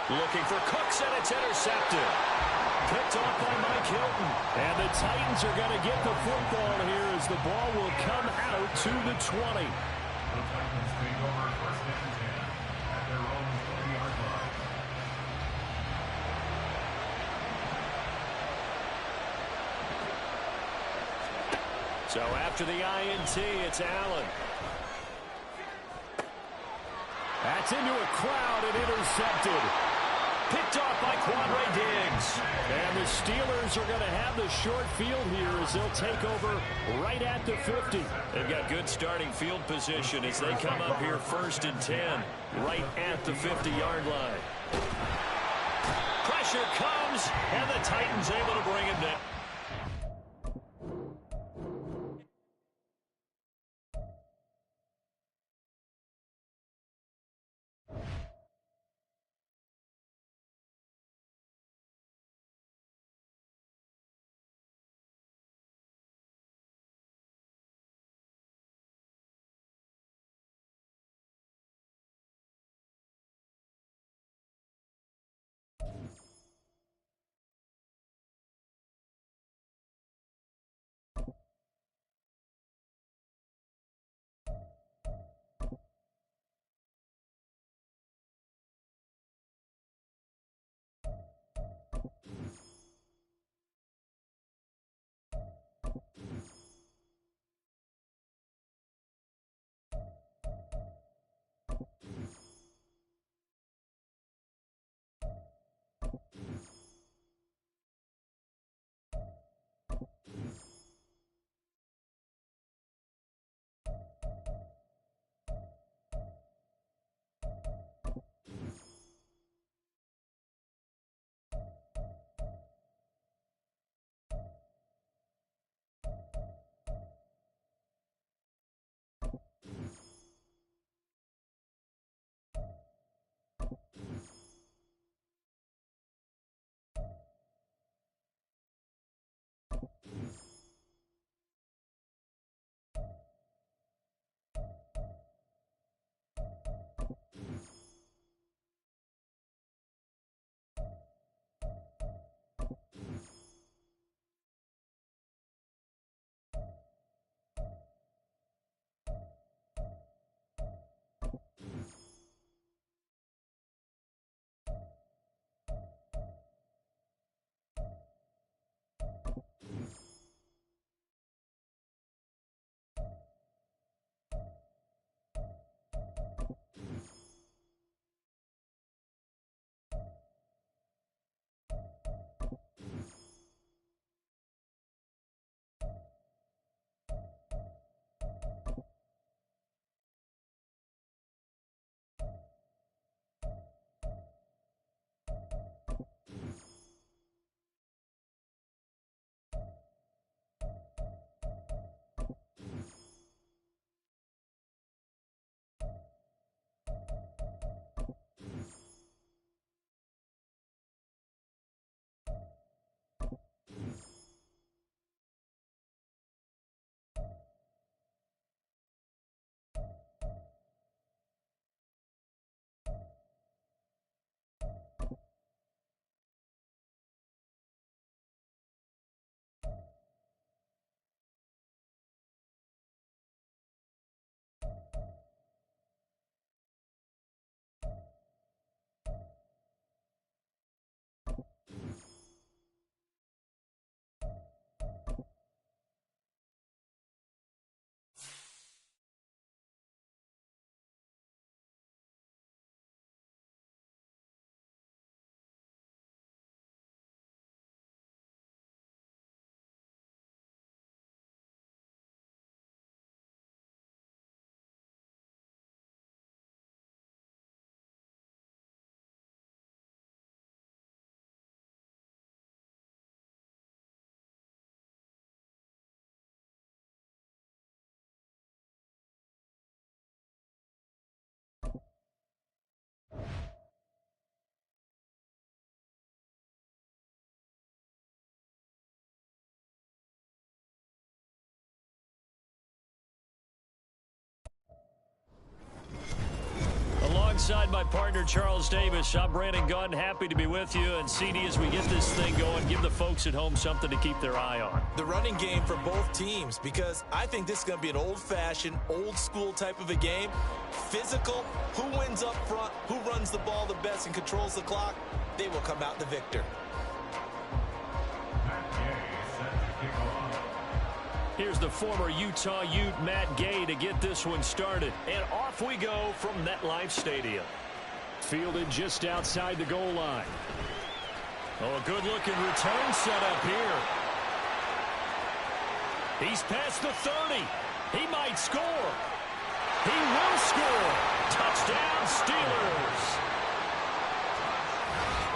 looking for Cooks, and it's intercepted. Picked off by Mike Hilton. And the Titans are going to get the football here as the ball will come out to the 20. The Titans take over 1st and 10 at their own 20-yard line. So after the INT, it's Allen. That's into a crowd and intercepted. Picked off by Quandre Diggs. And the Steelers are going to have the short field here as they'll take over right at the 50. They've got good starting field position as they come up here 1st and 10, right at the 50-yard line. Pressure comes, and the Titans able to bring him down. Alongside my partner, Charles Davis, I'm Brandon Gunn. Happy to be with you. And CD, as we get this thing going, give the folks at home something to keep their eye on. The running game for both teams, because I think this is going to be an old-fashioned, old-school type of a game. Physical, who wins up front, who runs the ball the best and controls the clock, they will come out the victor. Here's the former Utah Ute, Matt Gay, to get this one started. And off we go from MetLife Stadium. Fielded just outside the goal line. Oh, a good-looking return set up here. He's past the 30. He might score. He will score. Touchdown, Steelers.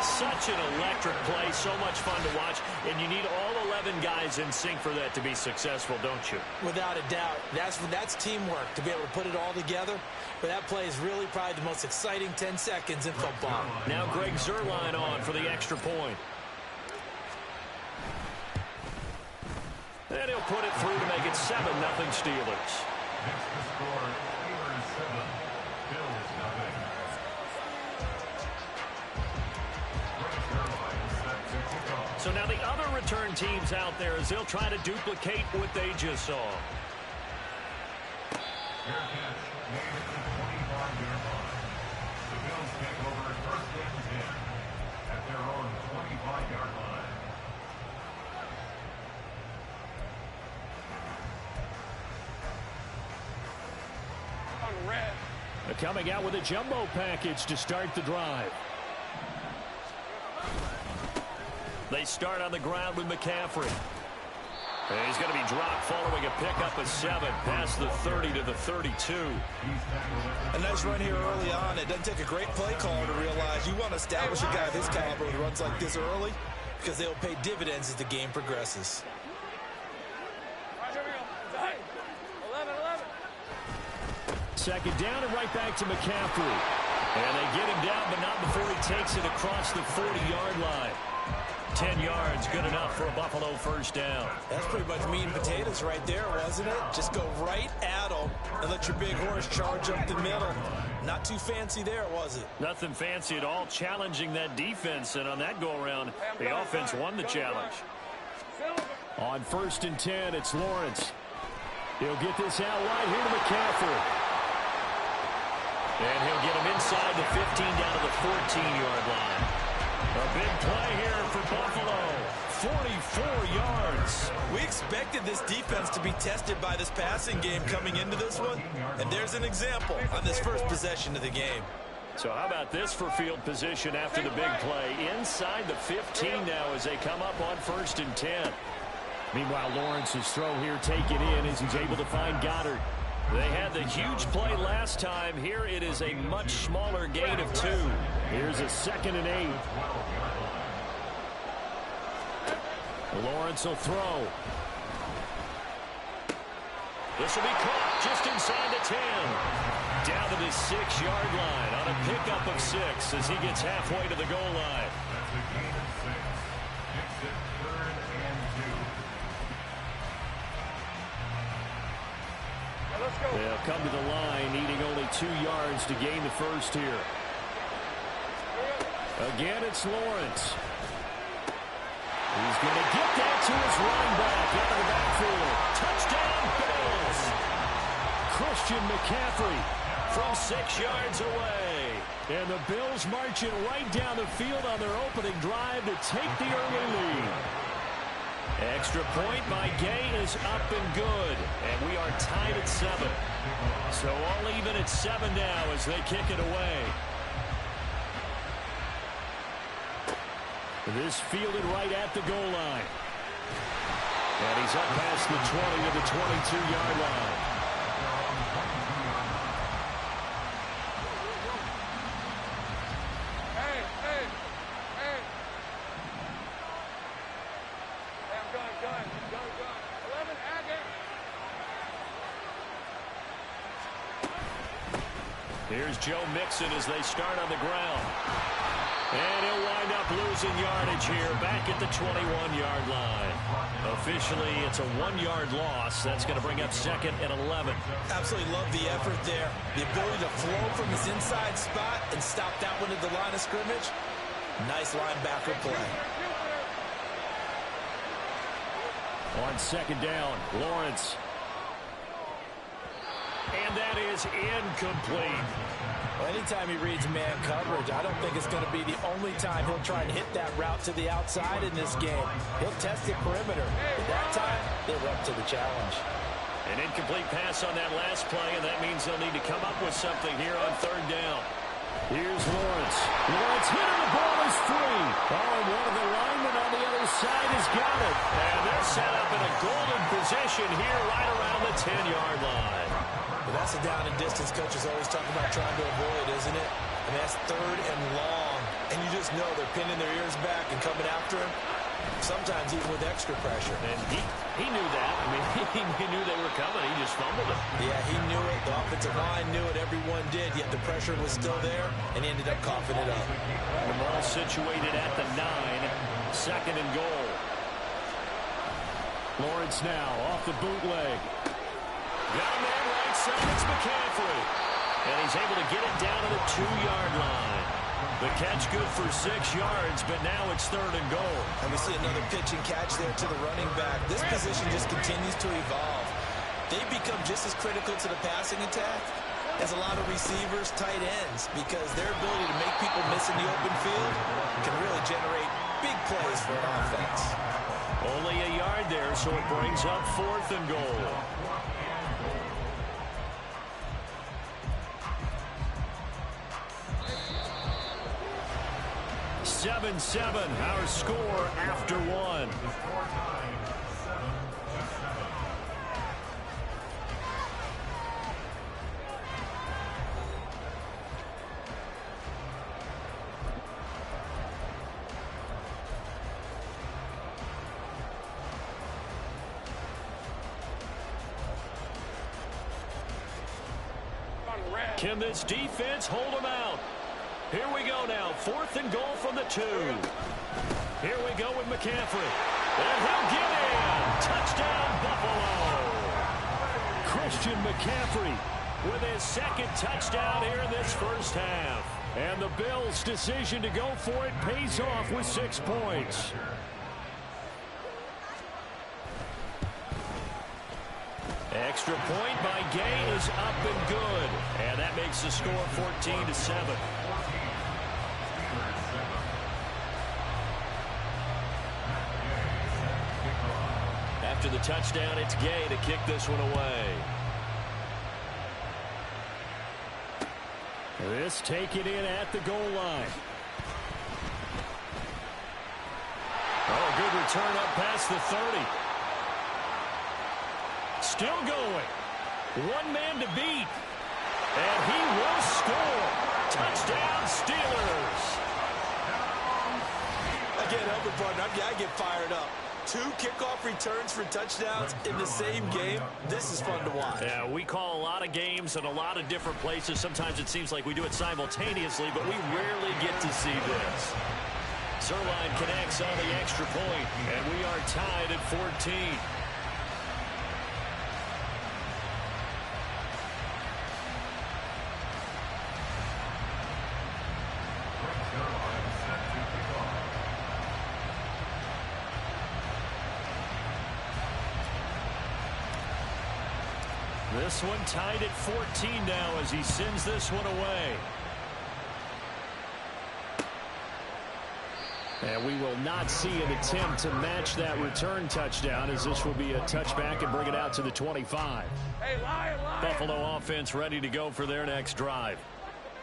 Such an electric play, so much fun to watch, and you need all 11 guys in sync for that to be successful, don't you? Without a doubt. That's teamwork, to be able to put it all together. But that play is really probably the most exciting 10 seconds in football. Now Greg Zuerlein on for the extra point. And he'll put it through to make it 7-0 Steelers. Next to score, Steelers 7, Bills 0. So now the other return teams out there as they'll try to duplicate what they just saw. Fair catch made at the 25-yard line. The Bills take over first and 10 at their own 25-yard line. They're coming out with a jumbo package to start the drive. They start on the ground with McCaffrey. And he's going to be dropped following a pickup of 7 past the 30 to the 32. A nice run here early on. It doesn't take a great play caller to realize you want to establish a guy of his caliber who runs like this early because they'll pay dividends as the game progresses. Second down and right back to McCaffrey. And they get him down, but not before he takes it across the 40-yard line. 10 yards, good enough for a Buffalo first down. That's pretty much meat and potatoes right there, wasn't it? Just go right at them and let your big horse charge up the middle. Not too fancy there, was it? Nothing fancy at all, challenging that defense. And on that go-around, the offense won the challenge. On first and 10, it's Lawrence. He'll get this out wide here to McCaffrey. And he'll get him inside the 15 down to the 14-yard line. A big play here for Buffalo. 44 yards. We expected this defense to be tested by this passing game coming into this one. And there's an example on this first possession of the game. So how about this for field position after the big play? Inside the 15 now as they come up on first and 10. Meanwhile, Lawrence's throw here taken in as he's able to find Goddard. They had the huge play last time. Here it is a much smaller gain of 2. Here's a 2nd and 8. Lawrence will throw. This will be caught just inside the 10. Down to the 6-yard line on a pickup of 6 as he gets halfway to the goal line. That's a gain of 6. Makes it 3rd and 2. They'll come to the line, needing only 2 yards to gain the first here. Again, it's Lawrence. He's going to get that to his running back out of the backfield. Touchdown, Bills! Christian McCaffrey from 6 yards away. And the Bills marching right down the field on their opening drive to take the early lead. Extra point by Gay is up and good. And we are tied at 7. So all even at 7 now as they kick it away. This fielded right at the goal line. And he's up past the 20 to the 22-yard line. Here's Joe Mixon as they start on the ground. And he'll wind up losing yardage here back at the 21-yard line. Officially, it's a 1-yard loss. That's going to bring up 2nd and 11. Absolutely love the effort there. The ability to flow from his inside spot and stop that one at the line of scrimmage. Nice linebacker play. On 2nd down, Lawrence. And that is incomplete. Well, anytime he reads man coverage, I don't think it's going to be the only time he'll try and hit that route to the outside in this game. He'll test the perimeter. But that time, they were up to the challenge. An incomplete pass on that last play, and that means they'll need to come up with something here on 3rd down. Here's Lawrence. Lawrence hit and the ball is free. Oh, and one of the linemen on the other side has got it. And they're set up in a golden position here right around the 10-yard line. Well, that's a down and distance coaches always talk about trying to avoid, isn't it? I mean, that's third and long. And you just know they're pinning their ears back and coming after him. Sometimes even with extra pressure. And he knew that. I mean, he knew they were coming. He just fumbled it. Yeah, he knew it. The offensive line knew it. Everyone did. Yet the pressure was still there, and he ended up coughing it up. The ball situated at the 9. Second and goal. Lawrence now off the bootleg. Got a man right side. It's McCaffrey. And he's able to get it down to the 2-yard line. The catch good for 6 yards, but now it's third and goal. And we see another pitch and catch there to the running back. This position just continues to evolve. They become just as critical to the passing attack as a lot of receivers, tight ends, because their ability to make people miss in the open field can really generate big plays for an offense. Only a yard there, so it brings up fourth and goal. 7-7, our score after 1. Can this defense hold them out? Here we go now. Fourth and goal from the 2. Here we go with McCaffrey. And he'll get in. Touchdown, Buffalo. Christian McCaffrey With his second touchdown here in this first half. And the Bills' decision to go for it pays off with 6 points. Extra point by Gay is up and good. And that makes the score 14-7. After the touchdown, it's Gay to kick this one away. This taken in at the goal line. Oh, good return up past the 30. Still going. One man to beat. And he will score. Touchdown, Steelers. Again, Elder Partner, I get fired up. 2 kickoff returns for touchdowns in the same game. This is fun to watch. Yeah, we call a lot of games in a lot of different places. Sometimes it seems like we do it simultaneously, but we rarely get to see this. Zerline connects on the extra point, and we are tied at 14. This one tied at 14 now as he sends this one away. And we will not see an attempt to match that return touchdown, as this will be a touchback and bring it out to the 25. Hey, Lion. Buffalo offense ready to go for their next drive.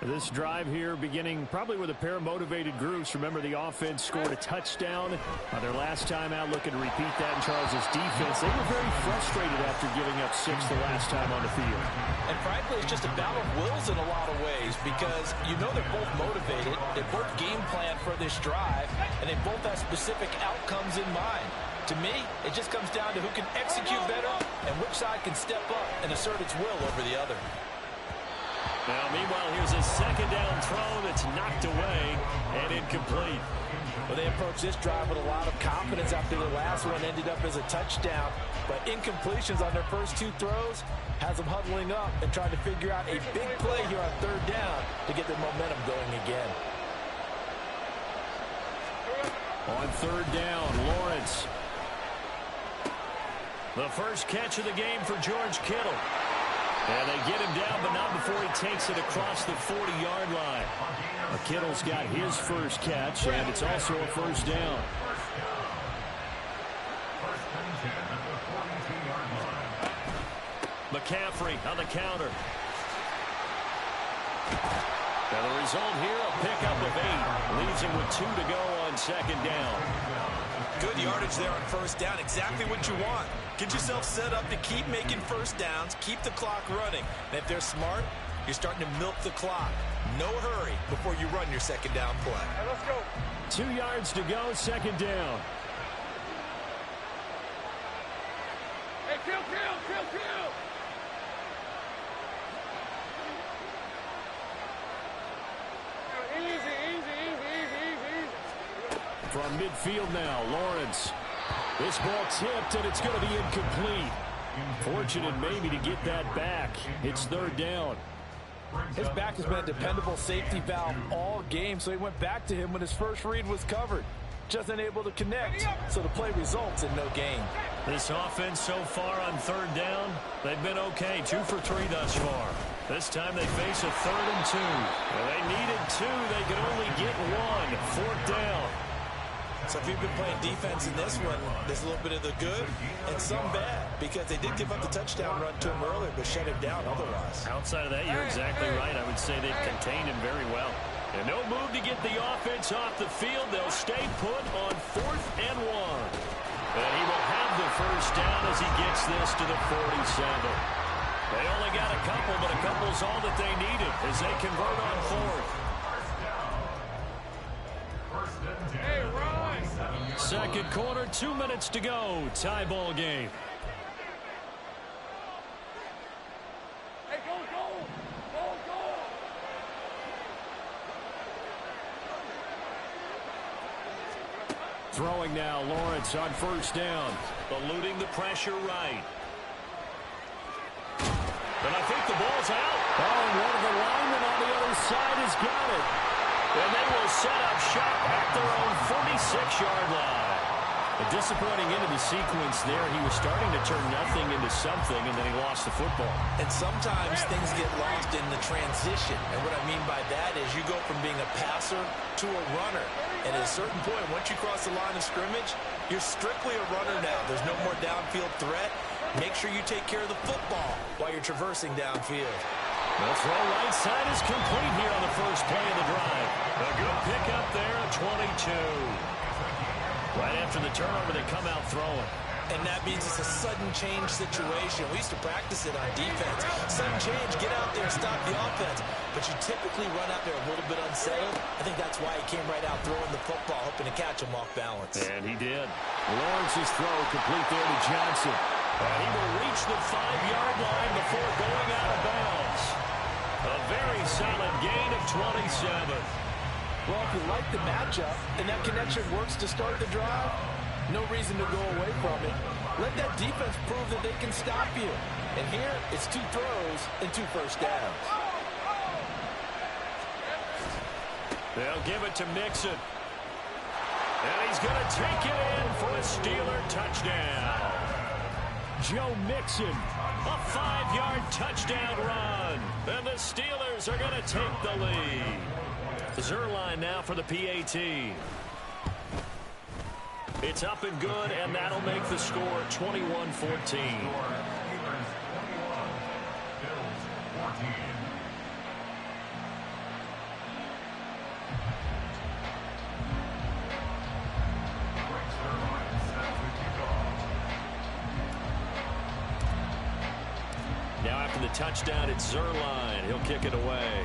This drive here beginning probably with a pair of motivated groups. Remember, the offense scored a touchdown on their last time out, looking to repeat that in Charles' defense. They were very frustrated after giving up 6 the last time on the field. And frankly, it's just a battle of wills in a lot of ways, because you know they're both motivated, they both game plan for this drive, and they both have specific outcomes in mind. To me, it just comes down to who can execute better and which side can step up and assert its will over the other. Now, meanwhile, here's a second down throw that's knocked away and incomplete. Well, they approached this drive with a lot of confidence after the last one ended up as a touchdown. But incompletions on their first 2 throws has them huddling up and trying to figure out a big play here on third down to get their momentum going again. On third down, Lawrence. The first catch of the game for George Kittle. And they get him down, but not before he takes it across the 40-yard line. Kittle's got his first catch, and it's also a first down. McCaffrey on the counter. Now the result here, a pickup of 8. Leaves him with 2 to go on second down. Good yardage there on first down. Exactly what you want. Get yourself set up to keep making first downs, keep the clock running. And if they're smart, you're starting to milk the clock. No hurry before you run your second down play. Right, let's go. 2 yards to go, second down. Hey, kill. Easy. From midfield now, Lawrence. This ball tipped, and it's going to be incomplete. Fortunate maybe to get that back. It's third down. His back has been a dependable safety valve all game, so he went back to him when his first read was covered. Just unable to connect, so the play results in no gain. This offense so far on third down, they've been okay. 2 for 3 thus far. This time they face a 3rd and 2. Well, they needed 2. They could only get 1. 4th down. So if you've been playing defense in this one, there's a little bit of the good and some bad, because they did give up the touchdown run to him earlier, but shut him down otherwise. Outside of that, you're exactly right. I would say they've contained him very well. And no move to get the offense off the field. They'll stay put on 4th and 1. And he will have the first down as he gets this to the 47. They only got a couple, but a couple's all that they needed as they convert on 4th. Second quarter, 2 minutes to go. Tie ball game. Hey, go. Throwing now, Lawrence on first down. Eluding the pressure right. But I think the ball's out. Oh, and one of the linemen on the other side has got it. And they will set up shop at their own 46-yard line. A disappointing end of the sequence there. He was starting to turn nothing into something, and then he lost the football. And sometimes things get lost in the transition. And what I mean by that is you go from being a passer to a runner. And at a certain point, once you cross the line of scrimmage, you're strictly a runner now. There's no more downfield threat. Make sure you take care of the football while you're traversing downfield. The throw right side is complete here on the first play of the drive. A good pickup there at 22. Right after the turnover, they come out throwing. And that means it's a sudden change situation. We used to practice it on defense. Sudden change, get out there, stop the offense. But you typically run out there a little bit unsettled. I think that's why he came right out throwing the football, hoping to catch him off balance. And he did. Lawrence's throw complete there to Johnson. And he will reach the 5-yard line before going out of bounds. A very solid gain of 27. Well, if you like the matchup and that connection works to start the drive, no reason to go away from it. Let that defense prove that they can stop you. And here, it's 2 throws and 2 first downs. They'll give it to Mixon. And he's going to take it in for a Steeler touchdown. Joe Mixon. A 5-yard touchdown run. And the Steelers are going to take the lead. Zerline now for the PAT. It's up and good, and that'll make the score 21-14. Now after the touchdown, it's Zerline. He'll kick it away.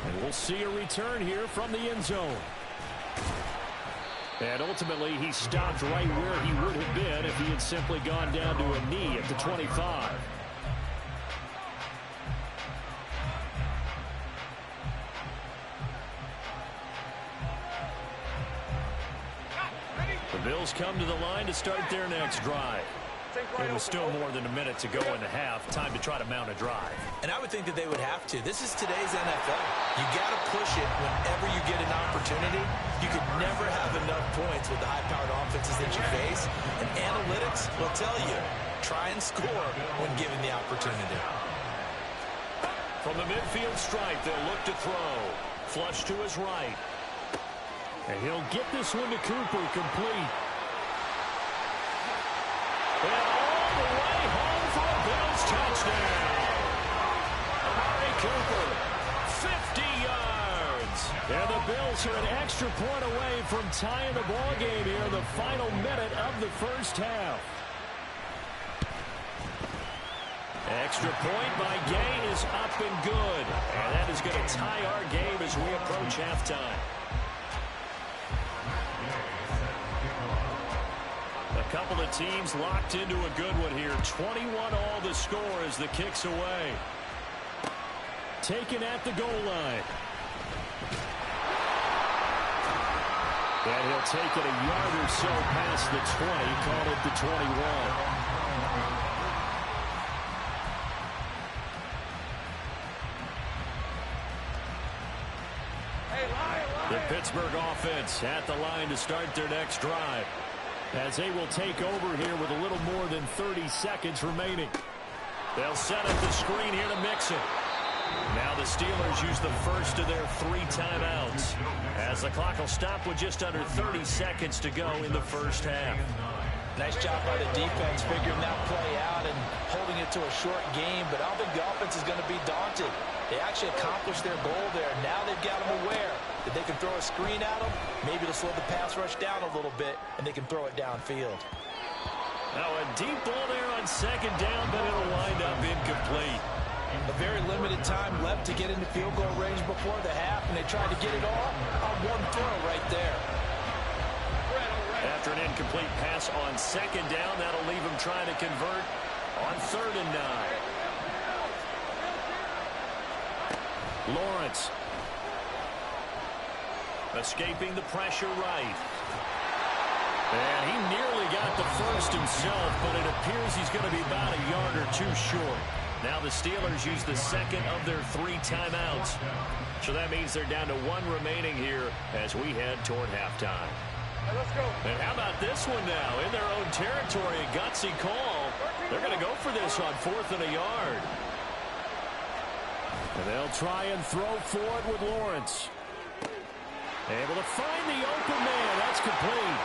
And we'll see a return here from the end zone. And ultimately, he stopped right where he would have been if he had simply gone down to a knee at the 25. The Bills come to the line to start their next drive. It was still more than a minute to go in the half. Time to try to mount a drive. And I would think that they would have to. This is today's NFL. You got to push it whenever you get an opportunity. You could never have enough points with the high-powered offenses that you face. And analytics will tell you, try and score when given the opportunity. From the midfield stripe, they'll look to throw. Flush to his right. And he'll get this one to Cooper, complete. And all the way home for a Bills touchdown. And the Bills are an extra point away from tying the ball game here in the final minute of the first half. Extra point by Gay is up and good. And that is going to tie our game as we approach halftime. A couple of teams locked into a good one here. 21 all the score as the kick's away. Taken at the goal line. And he'll take it a yard or so past the 20, call it the 21. The Pittsburgh offense at the line to start their next drive, as they will take over here with a little more than 30 seconds remaining. They'll set up the screen here to mix it. Now the Steelers use the first of their 3 timeouts, as the clock will stop with just under 30 seconds to go in the first half. Nice job by the defense figuring that play out and holding it to a short game, but I don't think the offense is going to be daunted. They actually accomplished their goal there. Now they've got them aware that they can throw a screen at them, maybe to slow the pass rush down a little bit, and they can throw it downfield. Now a deep ball there on second down, but it'll wind up incomplete. A very limited time left to get into field goal range before the half, and they tried to get it all on one throw right there. After an incomplete pass on second down, that'll leave them trying to convert on 3rd and 9. Lawrence. Escaping the pressure right. And he nearly got the first himself, but it appears he's going to be about a yard or 2 short. Now the Steelers use the second of their 3 timeouts. So that means they're down to 1 remaining here as we head toward halftime. Let's go. And how about this one now? In their own territory, a gutsy call. They're going to go for this on 4th and a yard. And they'll try and throw for it with Lawrence. Able to find the open man. That's complete.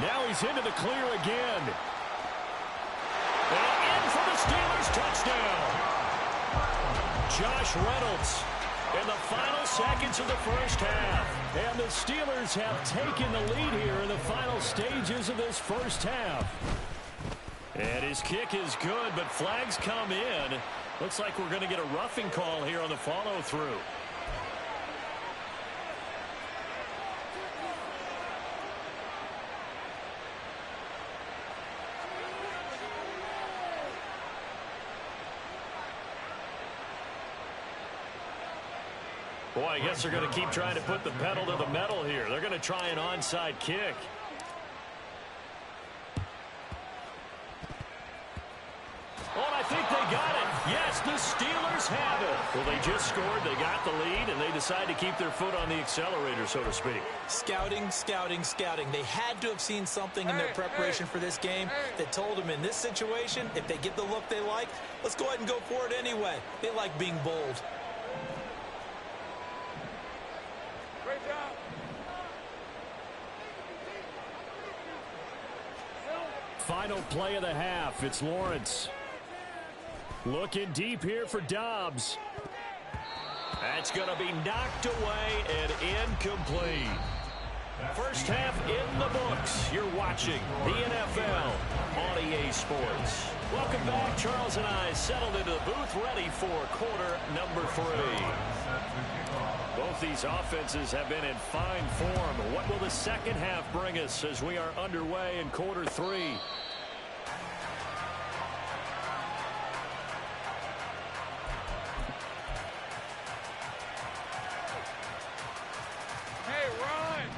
Now he's into the clear again. And in for the Steelers touchdown. Josh Reynolds in the final seconds of the first half. And the Steelers have taken the lead here in the final stages of this first half. And his kick is good, but flags come in. Looks like we're going to get a roughing call here on the follow-through. Boy, I guess they're going to keep trying to put the pedal to the metal here. They're going to try an onside kick. Oh, and I think they got it. Yes, the Steelers have it. Well, they just scored, they got the lead, and they decide to keep their foot on the accelerator, so to speak. Scouting, scouting, scouting. They had to have seen something in their preparation for this game that told them in this situation, if they get the look they like, let's go ahead and go for it anyway. They like being bold. Great job. Final play of the half. It's Lawrence. Looking deep here for Dobbs. That's going to be knocked away and incomplete. First half in the books. You're watching the NFL on EA Sports. Welcome back. Charles and I settled into the booth ready for quarter number 3. Both these offenses have been in fine form. What will the second half bring us as we are underway in quarter 3?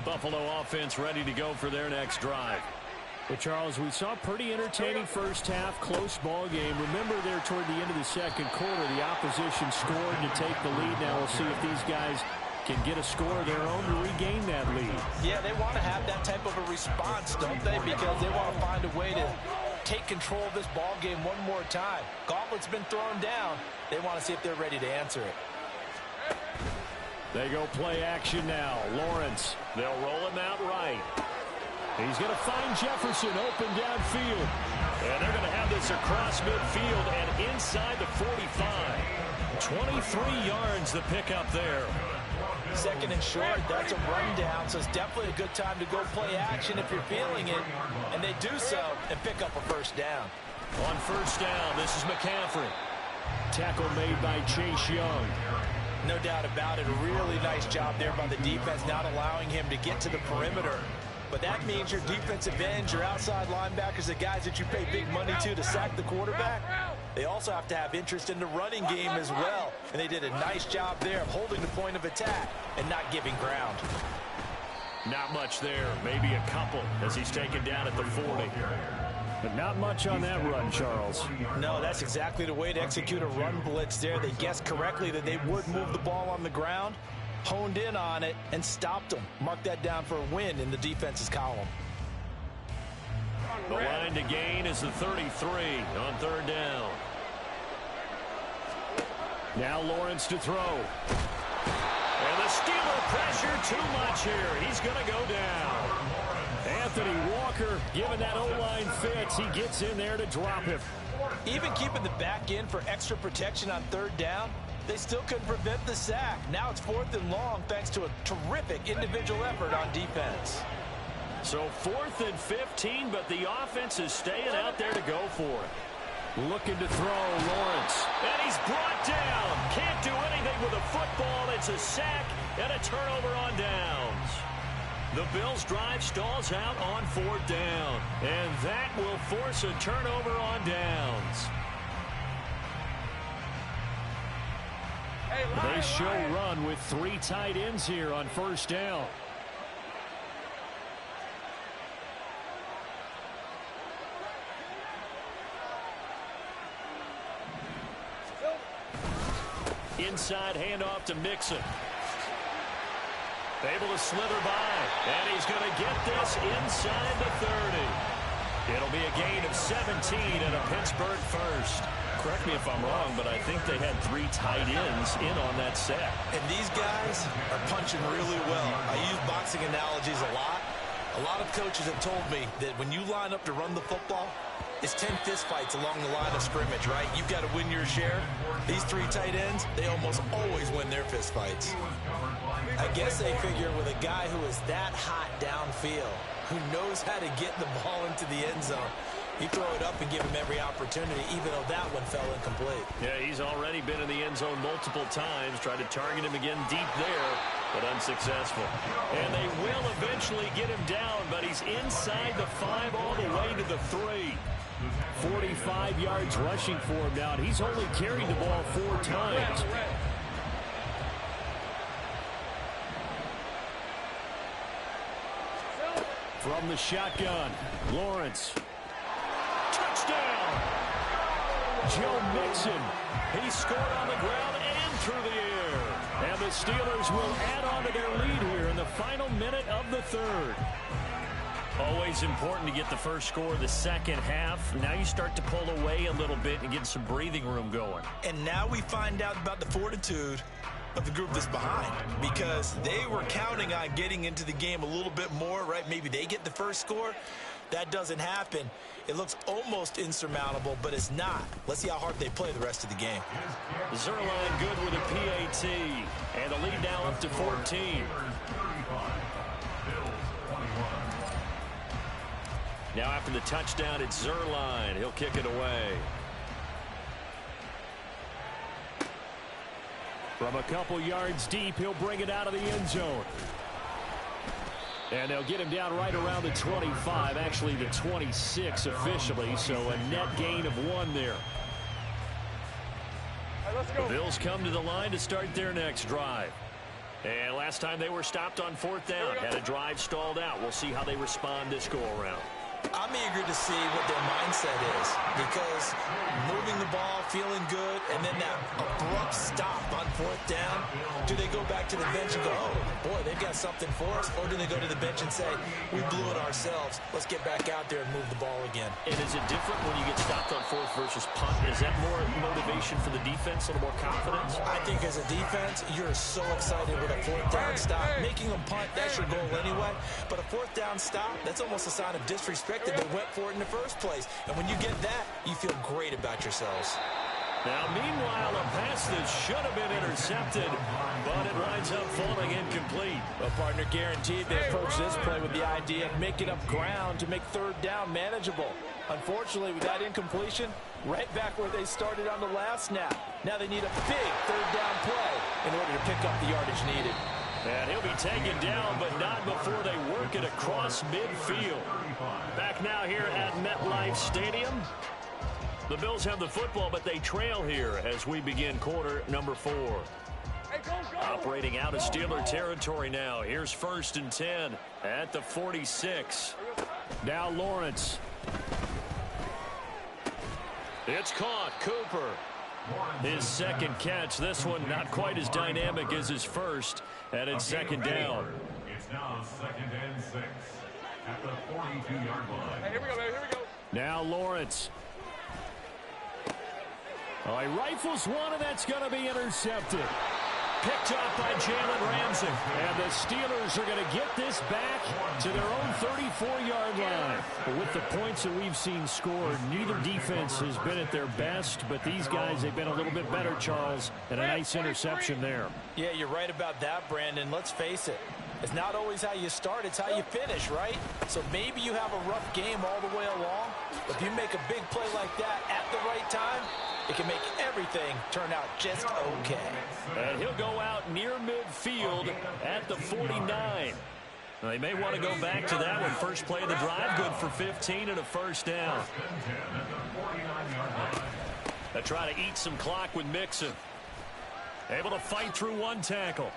Buffalo offense ready to go for their next drive. Well, Charles, we saw a pretty entertaining first half, close ball game. Remember there toward the end of the second quarter, the opposition scored to take the lead. Now we'll see if these guys can get a score of their own to regain that lead. Yeah, they want to have that type of a response, don't they? Because they want to find a way to take control of this ball game one more time. Gauntlet's been thrown down. They want to see if they're ready to answer it. They go play action now. Lawrence. They'll roll him out right. He's going to find Jefferson open downfield. And they're going to have this across midfield and inside the 45. 23 yards the pickup there. Second and short, that's a rundown, so it's definitely a good time to go play action if you're feeling it. And they do so and pick up a first down. On first down, this is McCaffrey. Tackle made by Chase Young. No doubt about it. A really nice job there by the defense, not allowing him to get to the perimeter. But that means your defensive ends, your outside linebackers, the guys that you pay big money to sack the quarterback, they also have to have interest in the running game as well. And they did a nice job there of holding the point of attack and not giving ground. Not much there. Maybe a couple as he's taken down at the 40. But not much on that run, Charles. No, that's exactly the way to execute a run blitz there. They guessed correctly that they would move the ball on the ground, honed in on it, and stopped them. Mark that down for a win in the defense's column. The line to gain is the 33 on third down. Now Lawrence to throw. And the Steeler pressure too much here. He's going to go down. Anthony Walker, given that O-line fits, he gets in there to drop him. Even keeping the back end for extra protection on third down, they still couldn't prevent the sack. Now it's 4th and long thanks to a terrific individual effort on defense. So 4th and 15, but the offense is staying out there to go for it. Looking to throw, Lawrence. And he's brought down. Can't do anything with a football. It's a sack and a turnover on downs. The Bills' drive stalls out on 4th down. And that will force a turnover on downs. They show run with 3 tight ends here on first down. Inside handoff to Mixon. Able to slither by. And he's going to get this inside the 30. It'll be a gain of 17 and a Pittsburgh first. Correct me if I'm wrong, but I think they had 3 tight ends in on that sack. And these guys are punching really well. I use boxing analogies a lot. A lot of coaches have told me that when you line up to run the football, it's 10 fistfights along the line of scrimmage, right? You've got to win your share. These 3 tight ends, they almost always win their fistfights. I guess they figure with a guy who is that hot downfield, who knows how to get the ball into the end zone, you throw it up and give him every opportunity, even though that one fell incomplete. Yeah, he's already been in the end zone multiple times. Tried to target him again deep there, but unsuccessful. And they will eventually get him down, but he's inside the 5 all the way to the 3. 45 yards rushing for him now. He's only carried the ball 4 times. From the shotgun, Lawrence. Touchdown! Joe Mixon. He scored on the ground and through the air. And the Steelers will add on to their lead here in the final minute of the 3rd. Always important to get the first score of the second half. Now you start to pull away a little bit and get some breathing room going. And now we find out about the fortitude of the group that's behind, because they were counting on getting into the game a little bit more, right? Maybe they get the first score. That doesn't happen. It looks almost insurmountable, but it's not. Let's see how hard they play the rest of the game. Zerline good with a PAT. And the lead now up to 14. Now after the touchdown, it's Zerline. He'll kick it away. From a couple yards deep, he'll bring it out of the end zone. And they'll get him down right around the 25, actually the 26 officially, so a net gain of 1 there. The Bills come to the line to start their next drive. And last time they were stopped on 4th down, had a drive stalled out. We'll see how they respond this go-around. I'm eager to see what their mindset is, because moving the ball, feeling good, and then that abrupt stop on 4th down, do they go back to the bench and go, oh, boy, they've got something for us, or do they go to the bench and say, we blew it ourselves, let's get back out there and move the ball again? And is it different when you get stopped on 4th versus punt? Is that more motivation for the defense, a little more confidence? I think as a defense, you're so excited with a 4th down stop. Making them punt, that's your goal anyway, but a 4th down stop, that's almost a sign of disrespect that they went for it in the first place. And when you get that, you feel great about yourselves. Now, meanwhile, a pass that should have been intercepted, but it winds up falling incomplete. Well, partner, guaranteed they approach this play with the idea of making up ground to make third down manageable. Unfortunately, with that incompletion, right back where they started on the last snap. Now they need a big third down play in order to pick up the yardage needed. And he'll be taken down, but not before they work it across midfield. Back now here at MetLife Stadium. The Bills have the football, but they trail here as we begin quarter number 4. Operating out of Steeler territory now. Here's 1st and 10 at the 46. Now Lawrence. It's caught. Cooper. His second catch. This one not quite as dynamic as his first. And it's 2nd down. It's now 2nd and 6 at the 42-yard line. Hey, here we go, baby. Here we go. Now Lawrence. Oh, he rifles one, and that's going to be intercepted. Picked up by Jalen Ramsey. And the Steelers are going to get this back to their own 34-yard line. But with the points that we've seen scored, neither defense has been at their best, but these guys, they've been a little bit better, Charles, and a nice interception there. Yeah, you're right about that, Brandon. Let's face it. It's not always how you start, it's how you finish, right? So maybe you have a rough game all the way along, but if you make a big play like that at the right time, it can make everything turn out just okay. And he'll go out near midfield at the 49. Now, they may want to go back to that one. First play of the drive, good for 15 and a 1st down. They try to eat some clock with Mixon. Able to fight through one tackle.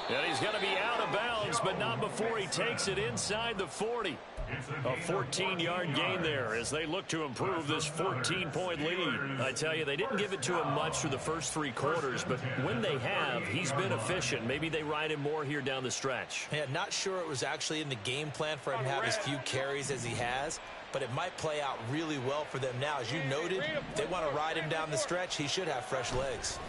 And he's going to be out of bounds, but not before he takes it inside the 40. A 14-yard gain there as they look to improve this 14-point lead. I tell you, they didn't give it to him much through the first 3 quarters, but when they have, he's been efficient. Maybe they ride him more here down the stretch. Yeah, not sure it was actually in the game plan for him to have as few carries as he has, but it might play out really well for them now. As you noted, if they want to ride him down the stretch, he should have fresh legs.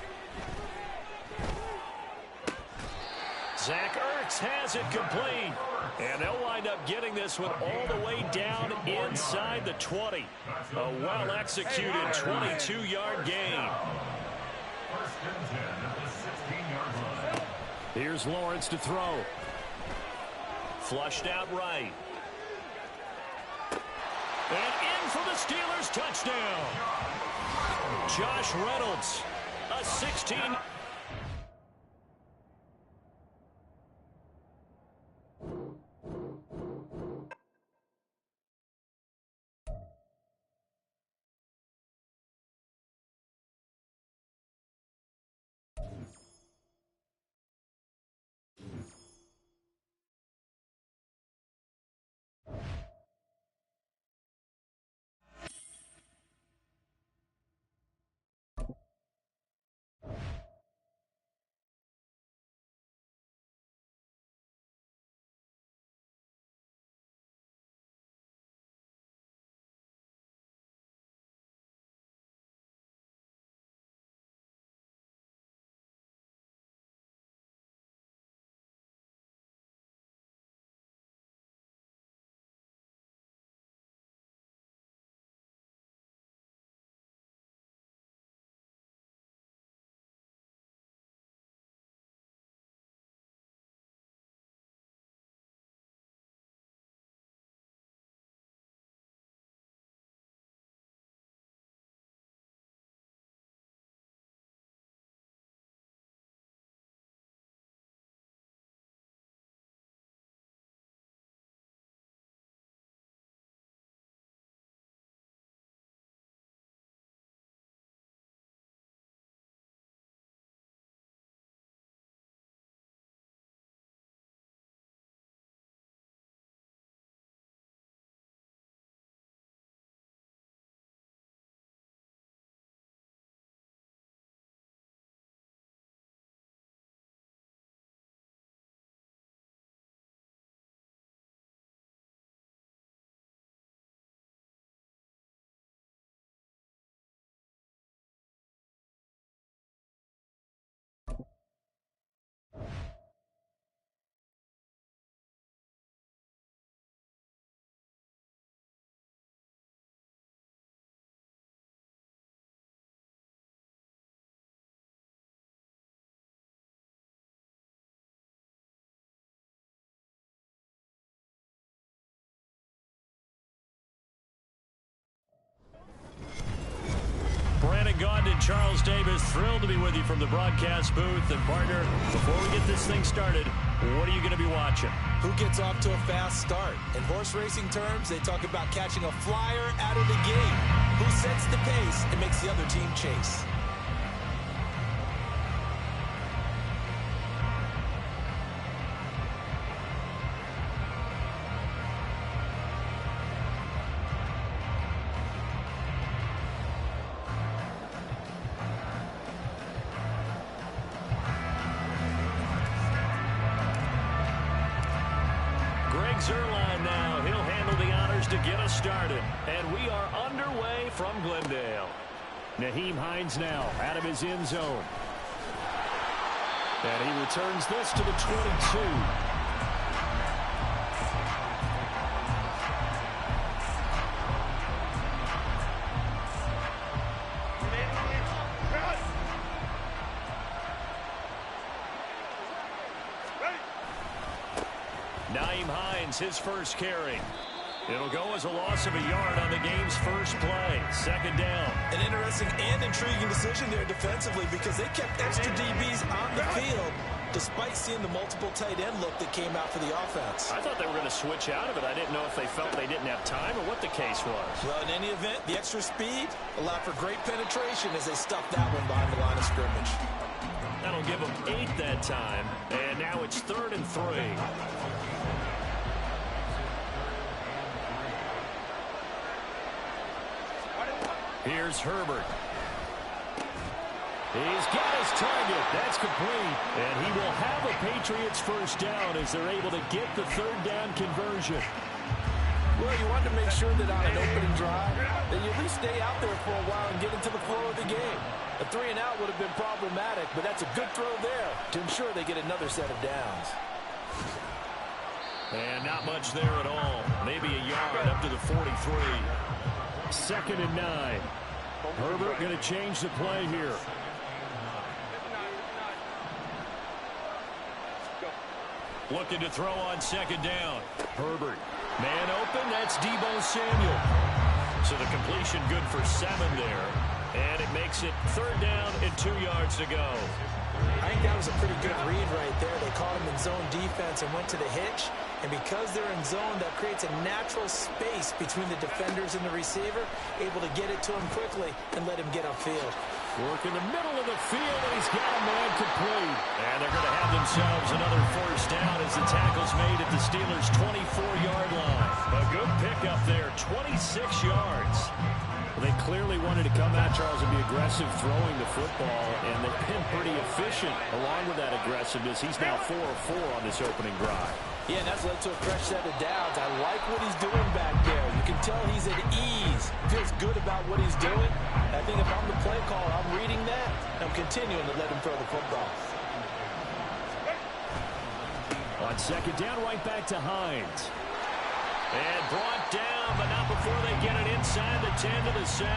Zach Ertz has it complete. And they'll wind up getting this one all the way down inside the 20. A well-executed 22-yard gain. Here's Lawrence to throw. Flushed out right. And in for the Steelers touchdown. Josh Reynolds, a 16. Charles Davis, thrilled to be with you from the broadcast booth. And, partner, before we get this thing started, what are you going to be watching? Who gets off to a fast start? In horse racing terms, they talk about catching a flyer out of the gate. Who sets the pace and makes the other team chase? Zerline now. He'll handle the honors to get us started. And we are underway from Glendale. Nyheim Hines now out of his end zone. And he returns this to the 22. Nyheim Hines, his first carry. It'll go as a loss of a yard on the game's first play. Second down. An interesting and intriguing decision there defensively because they kept extra DBs on the field despite seeing the multiple tight end look that came out for the offense. I thought they were going to switch out of it. I didn't know if they felt they didn't have time or what the case was. Well, in any event, the extra speed allowed for great penetration as they stuffed that one behind the line of scrimmage. That'll give them 8 that time. And now it's 3rd and 3. Here's Herbert. He's got his target. That's complete. And he will have a Patriots first down as they're able to get the 3rd down conversion. Well, you want to make sure that on an opening drive that you at least stay out there for a while and get into the flow of the game. A 3-and-out would have been problematic, but that's a good throw there to ensure they get another set of downs. And not much there at all. Maybe a yard up to the 43. 2nd and 9. Herbert going to change the play here. Looking to throw on 2nd down. Herbert. Man open, that's Deebo Samuel. So the completion good for 7 there. And it makes it 3rd down and 2 yards to go. I think that was a pretty good read right there. They caught him in zone defense and went to the hitch. And because they're in zone, that creates a natural space between the defenders and the receiver, able to get it to him quickly and let him get upfield. Work in the middle of the field, and he's got a man complete. And they're going to have themselves another first down as the tackle's made at the Steelers' 24-yard line. A good pickup there, 26 yards. They clearly wanted to come out, Charles, and be aggressive throwing the football, and they've been pretty efficient along with that aggressiveness. He's now 4 of 4 on this opening drive. Yeah, and that's led to a fresh set of downs. I like what he's doing back there. You can tell he's at ease. Feels good about what he's doing. I think if I'm the play caller, I'm reading that. I'm continuing to let him throw the football. On 2nd down, right back to Hines. And brought down, but not before they get it inside the 10 to the 7.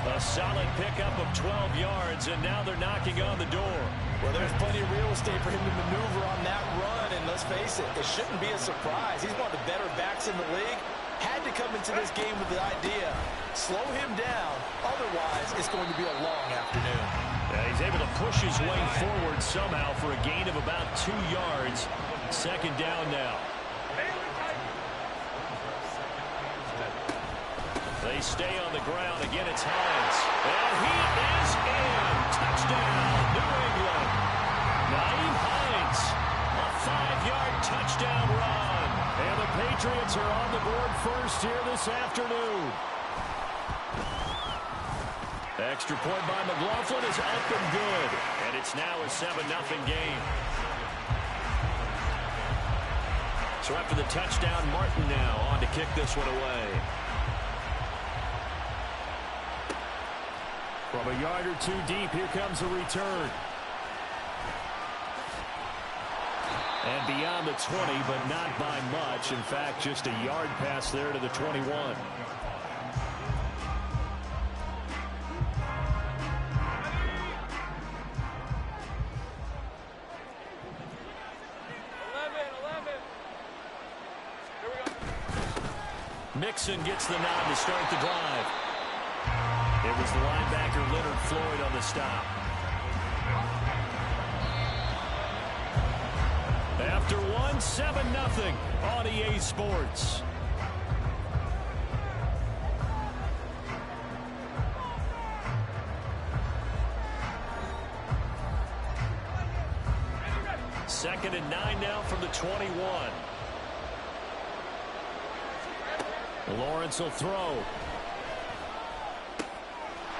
A solid pickup of 12 yards, and now they're knocking on the door. Well, there's plenty of real estate for him to maneuver on that run, and let's face it, it shouldn't be a surprise. He's one of the better backs in the league. Had to come into this game with the idea, slow him down, otherwise it's going to be a long afternoon. Yeah, he's able to push his way forward somehow for a gain of about 2 yards. 2nd down now. They stay on the ground. Again, it's Hines. And he is in. Touchdown, New England. Nyheim Hines, a 5-yard touchdown run. And the Patriots are on the board first here this afternoon. Extra point by McLaughlin is up and good. And it's now a 7-0 game. So after the touchdown, Martin now on to kick this one away. From a yard or 2 deep, here comes a return. And beyond the 20, but not by much. In fact, just a yard pass there to the 21. 11, 11. Here we go. Mixon gets the nod to start the drive. It It was the linebacker Leonard Floyd on the stop. After one, 7-0 on EA Sports. Second and 9 now from the 21. Lawrence will throw.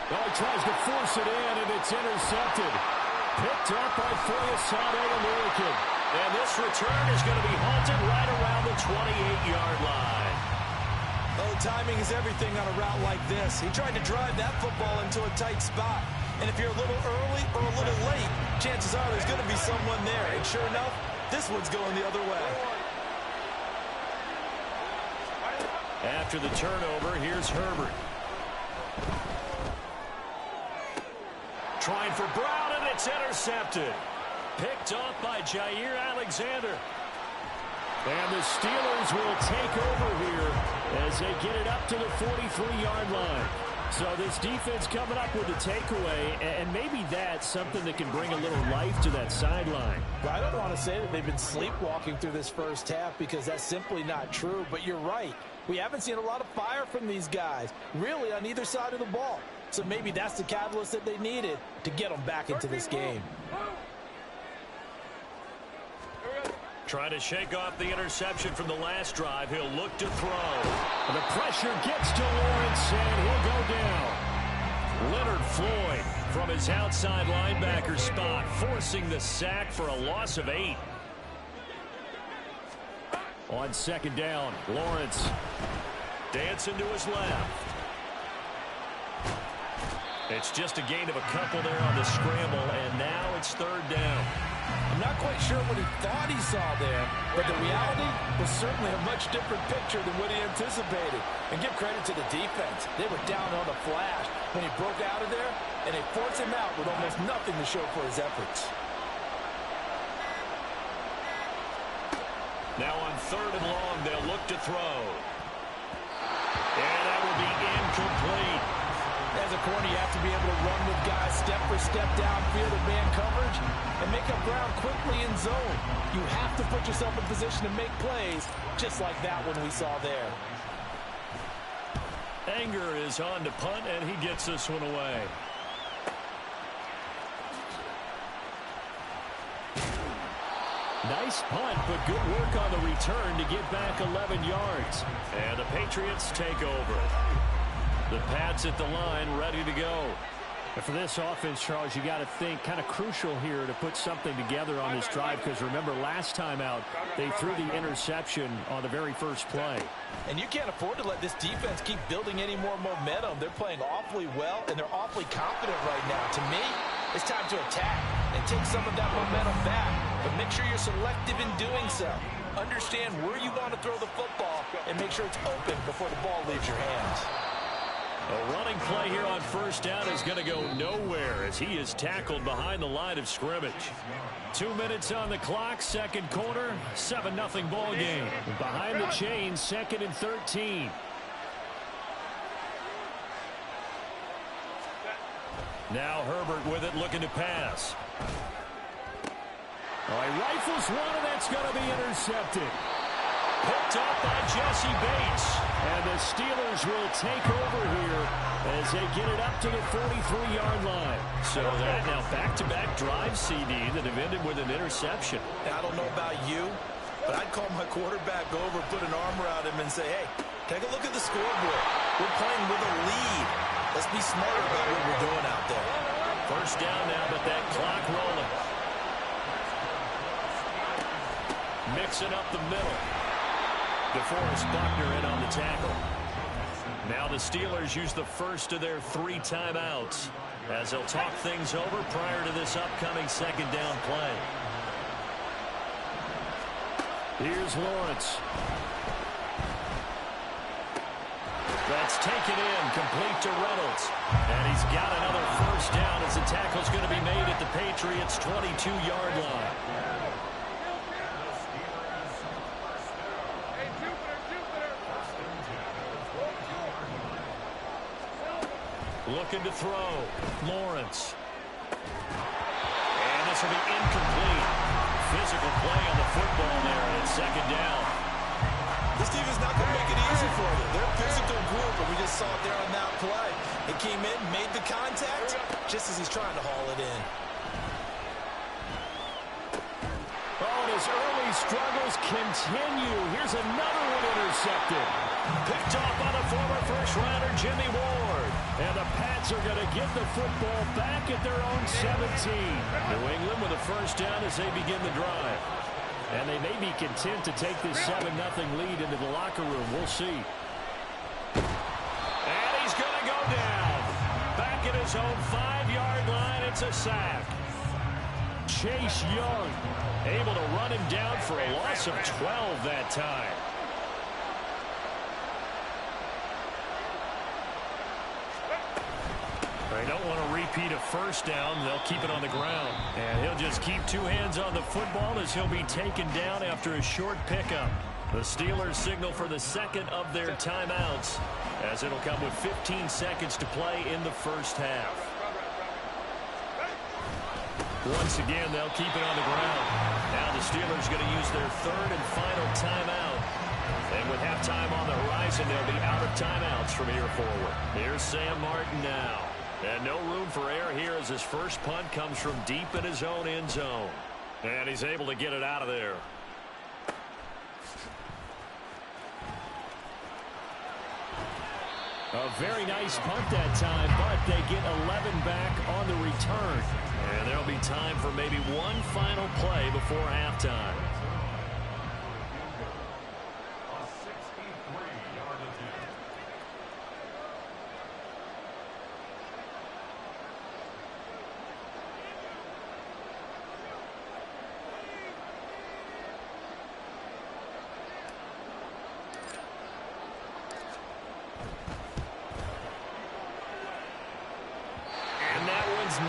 Oh, he tries to force it in, and it's intercepted. Picked up by Foyesade American. And this return is going to be halted right around the 28-yard line. Oh, timing is everything on a route like this. He tried to drive that football into a tight spot. And if you're a little early or a little late, chances are there's going to be someone there. And sure enough, this one's going the other way. After the turnover, here's Herbert. Trying for Brown, and it's intercepted. Picked off by Jair Alexander. And the Steelers will take over here as they get it up to the 43-yard line. So this defense coming up with a takeaway, and maybe that's something that can bring a little life to that sideline. Well, I don't want to say that they've been sleepwalking through this first half because that's simply not true, but you're right. We haven't seen a lot of fire from these guys, really, on either side of the ball. So maybe that's the catalyst that they needed to get them back into this game. Trying to shake off the interception from the last drive. He'll look to throw. And the pressure gets to Lawrence, and he'll go down. Leonard Floyd from his outside linebacker spot, forcing the sack for a loss of 8. On second down, Lawrence dancing to his left. It's just a gain of a couple there on the scramble, and now it's third down. I'm not quite sure what he thought he saw there, but the reality was certainly a much different picture than what he anticipated. And give credit to the defense. They were down on the flash when he broke out of there, and they forced him out with almost nothing to show for his efforts. Now on third and long, they'll look to throw. And that will be incomplete. As a corner, you have to be able to run with guys step for step downfield in man coverage and make up ground quickly in zone. You have to put yourself in position to make plays, just like that one we saw there. Anger is on to punt, and he gets this one away. Nice punt, but good work on the return to get back 11 yards. And the Patriots take over. The Pats at the line, ready to go. And for this offense, Charles, you got to think kind of crucial here to put something together on this drive, because remember last time out they threw the interception on the very first play. And you can't afford to let this defense keep building any more momentum. They're playing awfully well, and they're awfully confident right now. To me, it's time to attack and take some of that momentum back, but make sure you're selective in doing so. Understand where you want to throw the football and make sure it's open before the ball leaves your hands. A running play here on first down is going to go nowhere as he is tackled behind the line of scrimmage. 2 minutes on the clock, second quarter, 7-0 ball game. Behind the chains, second and 13. Now Herbert with it, looking to pass. Oh, he rifles one, and that's going to be intercepted. Picked up by Jesse Bates. And the Steelers will take over here as they get it up to the 43-yard line. So that now back-to-back drive, CD, that have ended with an interception. I don't know about you, but I'd call my quarterback over, put an arm around him, and say, hey, take a look at the scoreboard. We're playing with a lead. Let's be smarter about what we're doing out there. First down now, but that clock rolling. Mixing up the middle. DeForest Buckner in on the tackle. Now the Steelers use the first of their 3 timeouts as they'll talk things over prior to this upcoming second down play. Here's Lawrence. That's taken in, complete to Reynolds. And he's got another first down as the tackle's going to be made at the Patriots' 22-yard line. Looking to throw. Lawrence. And this will be incomplete. Physical play on the football there, and it's second down. This team is not going to make it easy for you. They're a physical group, and we just saw it there on that play. It came in, made the contact, just as he's trying to haul it in. Oh, and his early struggles continue. Here's another one intercepted. Picked off by the former first-rounder Jimmy Ward. And the Pats are going to get the football back at their own 17. New England with a first down as they begin the drive. And they may be content to take this 7-0 lead into the locker room. We'll see. And he's going to go down. Back at his own 5-yard line. It's a sack. Chase Young able to run him down for a loss of 12 that time. They don't want to repeat a first down. They'll keep it on the ground. And he'll just keep two hands on the football as he'll be taken down after a short pickup. The Steelers signal for the second of their timeouts as it'll come with 15 seconds to play in the first half. Once again, they'll keep it on the ground. Now the Steelers going to use their third and final timeout. And with halftime on the horizon, they'll be out of timeouts from here forward. Here's Sam Martin now. And no room for error here as his first punt comes from deep in his own end zone. And he's able to get it out of there. A very nice punt that time, but they get 11 back on the return. And there'll be time for maybe one final play before halftime.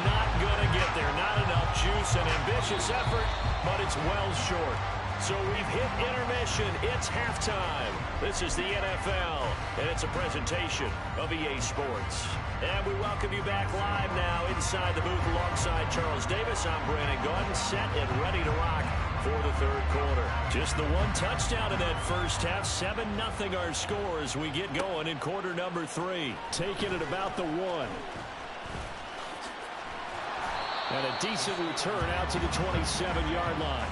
Not going to get there. Not enough juice. An ambitious effort, but it's well short. So we've hit intermission. It's halftime. This is the NFL, and it's a presentation of EA Sports. And we welcome you back live now inside the booth alongside Charles Davis. I'm Brandon Gaudin, set and ready to rock for the third quarter. Just the one touchdown in that first half. 7-0 our score as we get going in quarter number 3. Taking it about the 1. And a decent return out to the 27-yard line.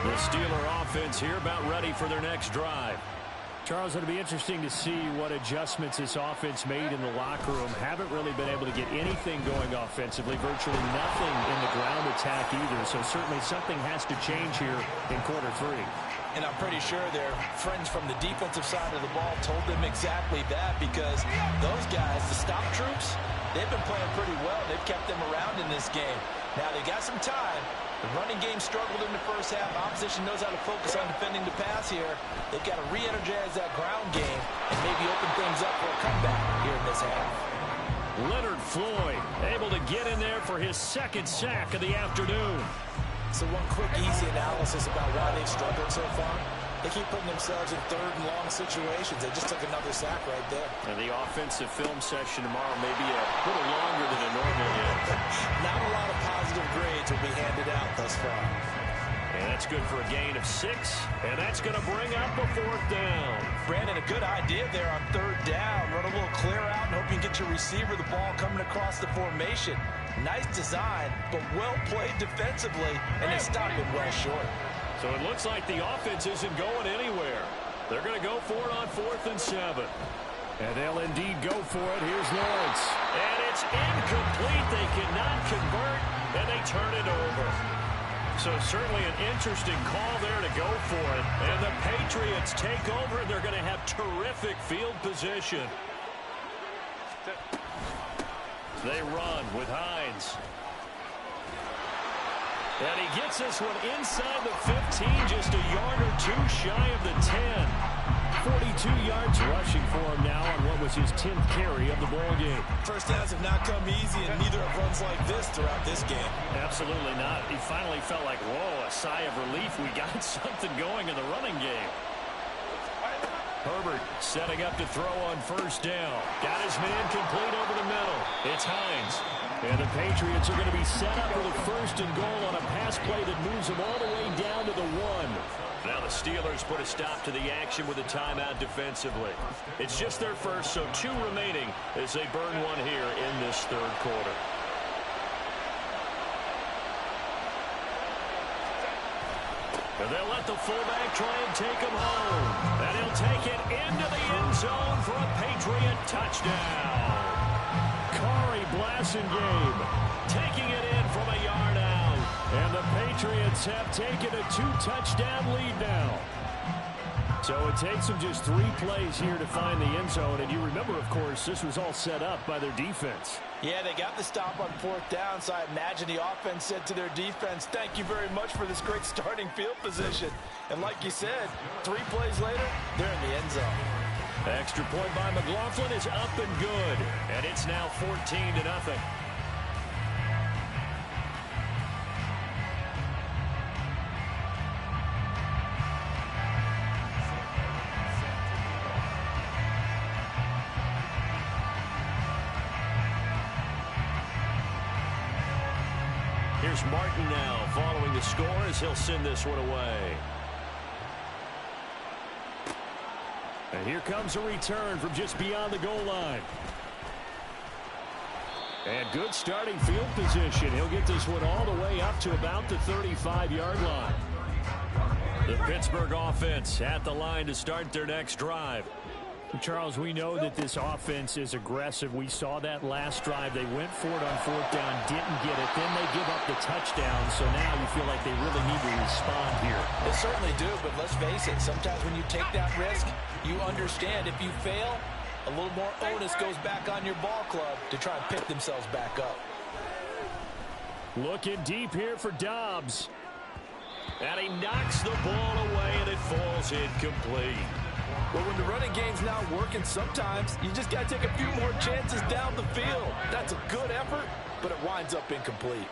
The Steeler offense here about ready for their next drive. Charles, it'll be interesting to see what adjustments this offense made in the locker room. Haven't really been able to get anything going offensively. Virtually nothing in the ground attack either. So certainly something has to change here in quarter 3. And I'm pretty sure their friends from the defensive side of the ball told them exactly that, because those guys, the stop troops, they've been playing pretty well. They've kept them around in this game. Now they got some time. The running game struggled in the first half. Opposition knows how to focus on defending the pass here. They've got to re-energize that ground game and maybe open things up for a comeback here in this half. Leonard Floyd able to get in there for his second sack of the afternoon. So one quick, easy analysis about why they've struggled so far. They keep putting themselves in third and long situations. They just took another sack right there. And the offensive film session tomorrow may be a little longer than it normally is. Not a lot of positive grades will be handed out thus far. And that's good for a gain of 6. And that's going to bring up a 4th down. Brandon, a good idea there on 3rd down. Run a little clear out and hope you can get your receiver the ball coming across the formation. Nice design, but well played defensively, and they stopped it well short. So it looks like the offense isn't going anywhere. They're going to go for it on 4th and 7. And they'll indeed go for it. Here's Lawrence. And it's incomplete. They cannot convert, and they turn it over. So certainly an interesting call there to go for it. And the Patriots take over, and they're going to have terrific field position. They run with Hines. And he gets this one inside the 15, just a yard or two shy of the 10. 42 yards rushing for him now on what was his 10th carry of the ball game. First downs have not come easy, and neither have runs like this throughout this game. Absolutely not. He finally felt like, whoa, a sigh of relief. We got something going in the running game. Herbert setting up to throw on first down. Got his man complete over the middle. It's Hines. And the Patriots are going to be set up with a first and goal on a pass play that moves them all the way down to the 1. Now the Steelers put a stop to the action with a timeout defensively. It's just their first, so 2 remaining as they burn one here in this third quarter. And they'll let the fullback try and take him home. And he'll take it into the end zone for a Patriot touchdown. Corey Blasingame Taking it in from a yard out. and the Patriots have taken a 2-touchdown lead now. So it takes them just 3 plays here to find the end zone. And you remember, of course, this was all set up by their defense. Yeah, they got the stop on 4th down, so I imagine the offense said to their defense, thank you very much for this great starting field position. And like you said, 3 plays later, they're in the end zone. Extra point by McLaughlin is up and good. And it's now 14-0. Here's Martin now following the score as he'll send this one away. And here comes a return from just beyond the goal line. And good starting field position. He'll get this one all the way up to about the 35-yard line. The Pittsburgh offense at the line to start their next drive. Charles, we know that this offense is aggressive. We saw that last drive. They went for it on 4th down, didn't get it. Then they give up the touchdown. So now you feel like they really need to respond here. They certainly do, but let's face it, sometimes when you take that risk, you understand if you fail, a little more onus goes back on your ball club to try and pick themselves back up. Looking deep here for Dobbs. And he knocks the ball away, and it falls incomplete. Well, when the running game's not working, sometimes you just got to take a few more chances down the field. That's a good effort, but it winds up incomplete.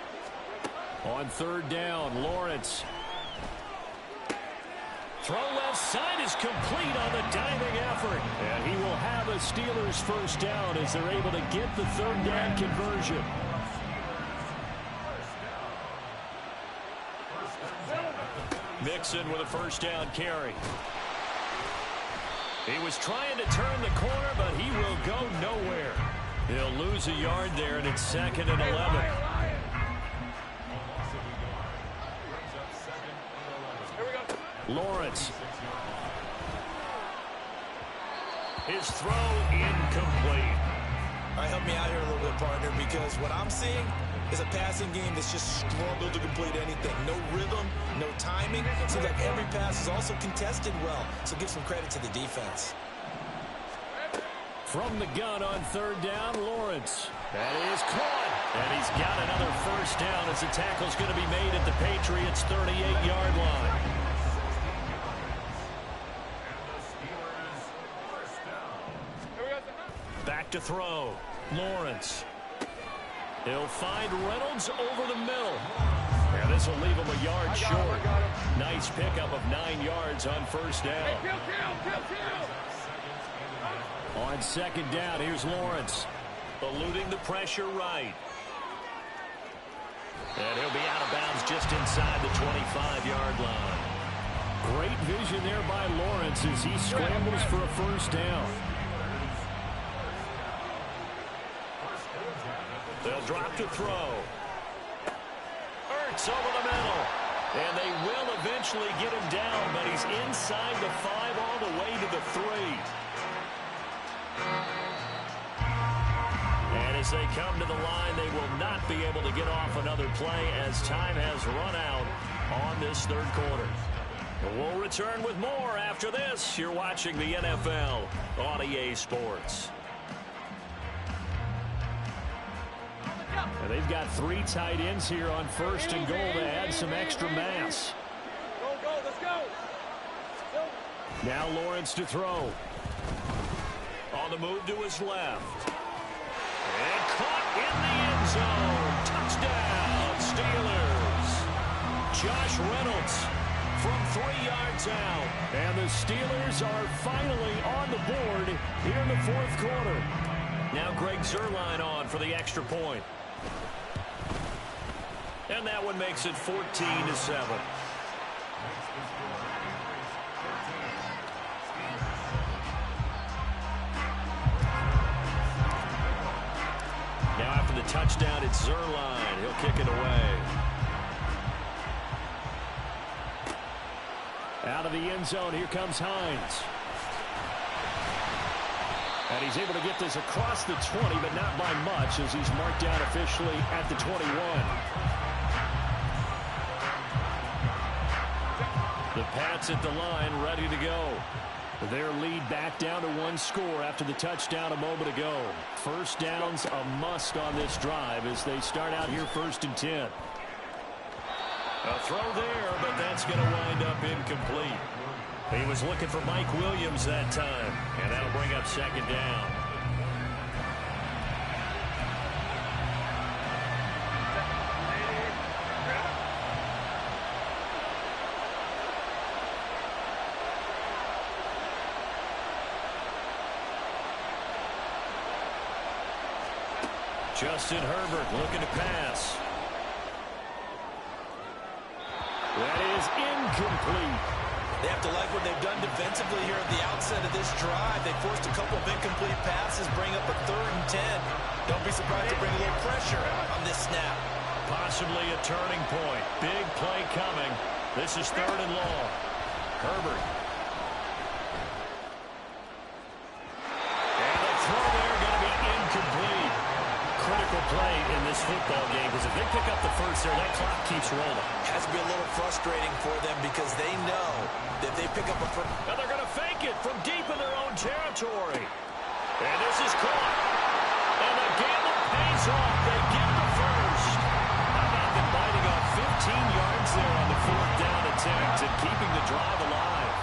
On 3rd down, Lawrence. Throw left side is complete on the diving effort. And he will have a Steelers first down as they're able to get the 3rd down conversion. Mixon with a first down carry. He was trying to turn the corner, but he will go nowhere. He'll lose a yard there, and it's 2nd and 11. Lawrence. His throw incomplete. All right, help me out here a little bit, partner, because what I'm seeing is a passing game that's just struggled to complete anything. No rhythm, no timing. Seems like every pass is also contested well, so give some credit to the defense. From the gun on 3rd down, Lawrence. That is caught. And he's got another first down as the tackle's going to be made at the Patriots' 38-yard line. Back to throw. Lawrence. He'll find Reynolds over the middle. And this will leave him a yard short. Nice pickup of 9 yards on first down. On 2nd down, here's Lawrence. Eluding the pressure right. And he'll be out of bounds just inside the 25-yard line. Great vision there by Lawrence as he scrambles for a first down. They'll drop to throw. Ertz over the middle. And they will eventually get him down, but he's inside the 5 all the way to the 3. And as they come to the line, they will not be able to get off another play as time has run out on this 3rd quarter. We'll return with more after this. You're watching the NFL on EA Sports. And they've got 3 tight ends here on 1st and goal to add some extra mass. Go, let's go. Now Lawrence to throw. On the move to his left. And caught in the end zone. Touchdown, Steelers. Josh Reynolds from 3 yards out. And the Steelers are finally on the board here in the fourth quarter. Now Greg Zuerlein on for the extra point. And that one makes it 14-7. Now after the touchdown, it's Zuerlein. He'll kick it away. Out of the end zone, here comes Hines. And he's able to get this across the 20, but not by much, as he's marked down officially at the 21. The Pats at the line, ready to go. Their lead back down to 1 score after the touchdown a moment ago. First down's a must on this drive as they start out here 1st and 10. A throw there, but that's going to wind up incomplete. He was looking for Mike Williams that time, and that'll bring up 2nd down. Justin Herbert looking to pass. That is incomplete. They have to like what they've done defensively here at the outset of this drive. They forced a couple of incomplete passes, bring up a 3rd and 10. Don't be surprised to bring a little pressure on this snap. Possibly a turning point. Big play coming. This is 3rd and long. Herbert. And the throw there going to be incomplete. Critical play in this football game, because if they pick up the first there, that clock keeps rolling. Has to be a little frustrating for them because they know that they pick up a first. And they're going to fake it from deep in their own territory. And this is caught. And the gamble pays off. They get the first. How about them biting off 15 yards there on the 4th down attempt and keeping the drive alive?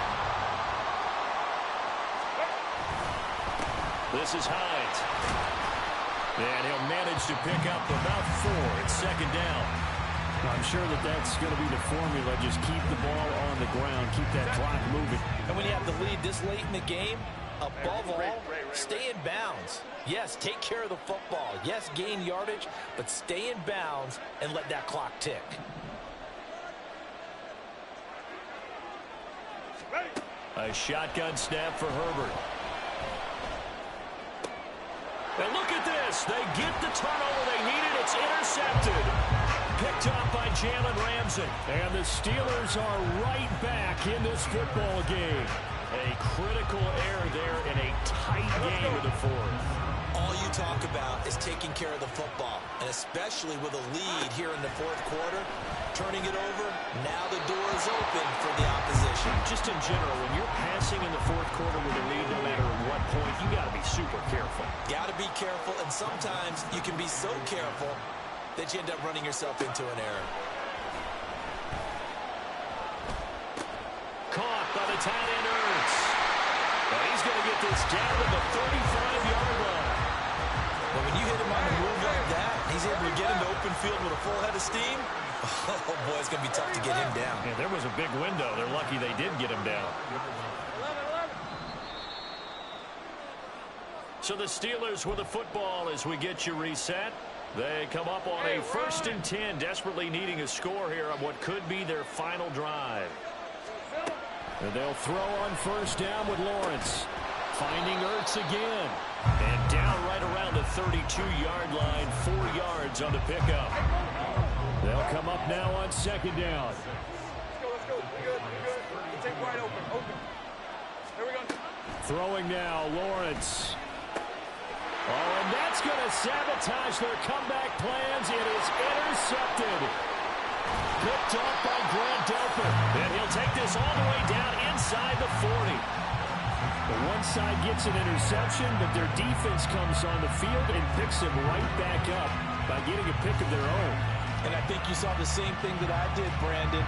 This is Hines. And he'll manage to pick up about 4 at 2nd down. I'm sure that that's going to be the formula. Just keep the ball on the ground. Keep that clock moving. And when you have the lead this late in the game, above all, stay in bounds. Yes, take care of the football. Yes, gain yardage, but stay in bounds and let that clock tick. A shotgun snap for Herbert. And look at this. They get the turnover they needed. It's intercepted. Picked up by Jalen Ramsey. And the Steelers are right back in this football game. A critical error there in a tight game in the 4th. All you talk about is taking care of the football, and especially with a lead here in the 4th quarter, turning it over, now the door is open for the opposition. Just in general, when you're passing in the 4th quarter with a lead, no matter what point, you got to be super careful. Got to be careful, and sometimes you can be so careful that you end up running yourself into an error. Caught by the tight end Ertz. And he's going to get this down to the 35-yard line. But when you hit him on the move like that, he's able to get into open field with a full head of steam. Oh, boy, it's going to be tough to get him down. Yeah, there was a big window. They're lucky they did get him down. 11. So the Steelers with the football as we get you reset. They come up on a 1st and 10, desperately needing a score here on what could be their final drive. And they'll throw on 1st down with Lawrence. Finding Ertz again. And down right around the 32-yard line, 4 yards on the pickup. They'll come up now on 2nd down. Let's go. We're good. You take wide open. Here we go. Throwing now, Lawrence. Oh, and that's going to sabotage their comeback plans. It is intercepted. Picked off by Grant Delpit. And he'll take this all the way down inside the 40. The one side gets an interception, but their defense comes on the field and picks him right back up by getting a pick of their own. And I think you saw the same thing that I did, Brandon.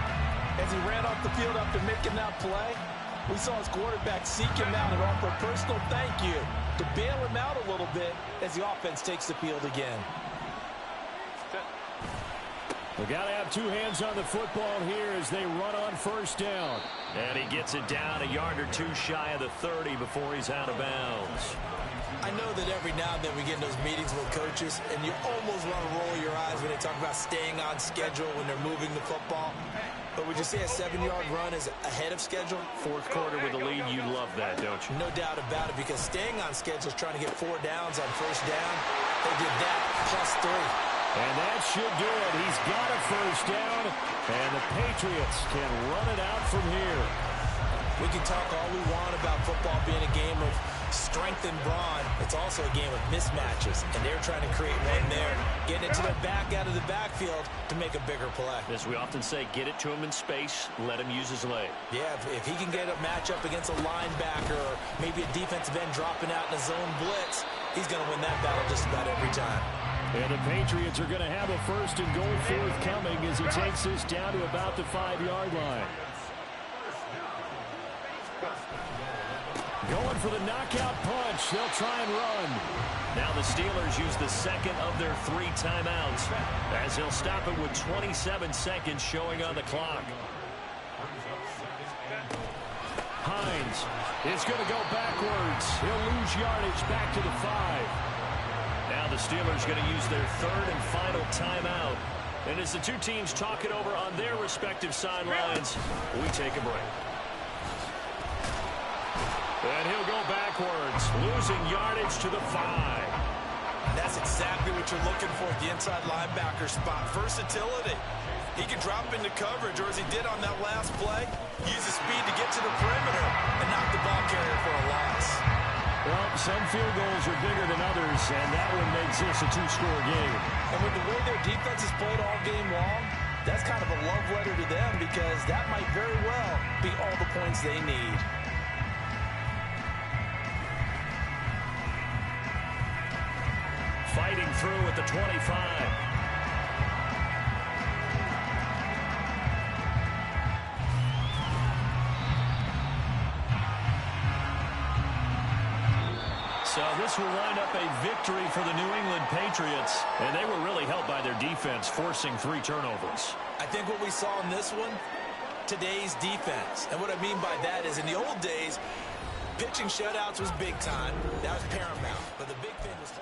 As he ran off the field after making that play, We saw his quarterback seek him out and offer a personal thank you to bail him out a little bit as the offense takes the field again. They got to have two hands on the football here as they run on first down. And he gets it down a yard or two shy of the 30 before he's out of bounds. I know that every now and then we get in those meetings with coaches, and you almost want to roll your eyes when they talk about staying on schedule when they're moving the football. But would you say a 7-yard run is ahead of schedule? Fourth quarter with a lead, you love that, don't you? No doubt about it, because staying on schedule is trying to get 4 downs on first down. They did that +3. And that should do it. He's got a first down, and the Patriots can run it out from here. We can talk all we want about football being a game of strength and brawn. It's also a game of mismatches, and they're trying to create one there, getting it to their back out of the backfield to make a bigger play. As we often say, get it to him in space, let him use his leg. Yeah, if he can get a matchup against a linebacker or maybe a defensive end dropping out in a zone blitz, he's going to win that battle just about every time. And the Patriots are going to have a first and goal forthcoming as he takes this down to about the 5-yard line. Going for the knockout punch. They'll try and run. Now the Steelers use the second of their 3 timeouts as they'll stop it with 27 seconds showing on the clock. Hines is going to go backwards. He'll lose yardage back to the 5. Now the Steelers going to use their 3rd and final timeout. And as the two teams talk it over on their respective sidelines, we take a break. And he'll go backwards, losing yardage to the 5. That's exactly what you're looking for at the inside linebacker spot. Versatility. He can drop into coverage, or as he did on that last play, use his speed to get to the perimeter and knock the ball carrier for a loss. Well, some field goals are bigger than others, and that one makes this a 2-score game. And with the way their defense has played all game long, that's kind of a love letter to them, because that might very well be all the points they need. Fighting through at the 25. So this will wind up a victory for the New England Patriots. And they were really helped by their defense, forcing 3 turnovers. I think what we saw in this one, today's defense. And what I mean by that is in the old days, pitching shutouts was big time. That was paramount. But the big thing was...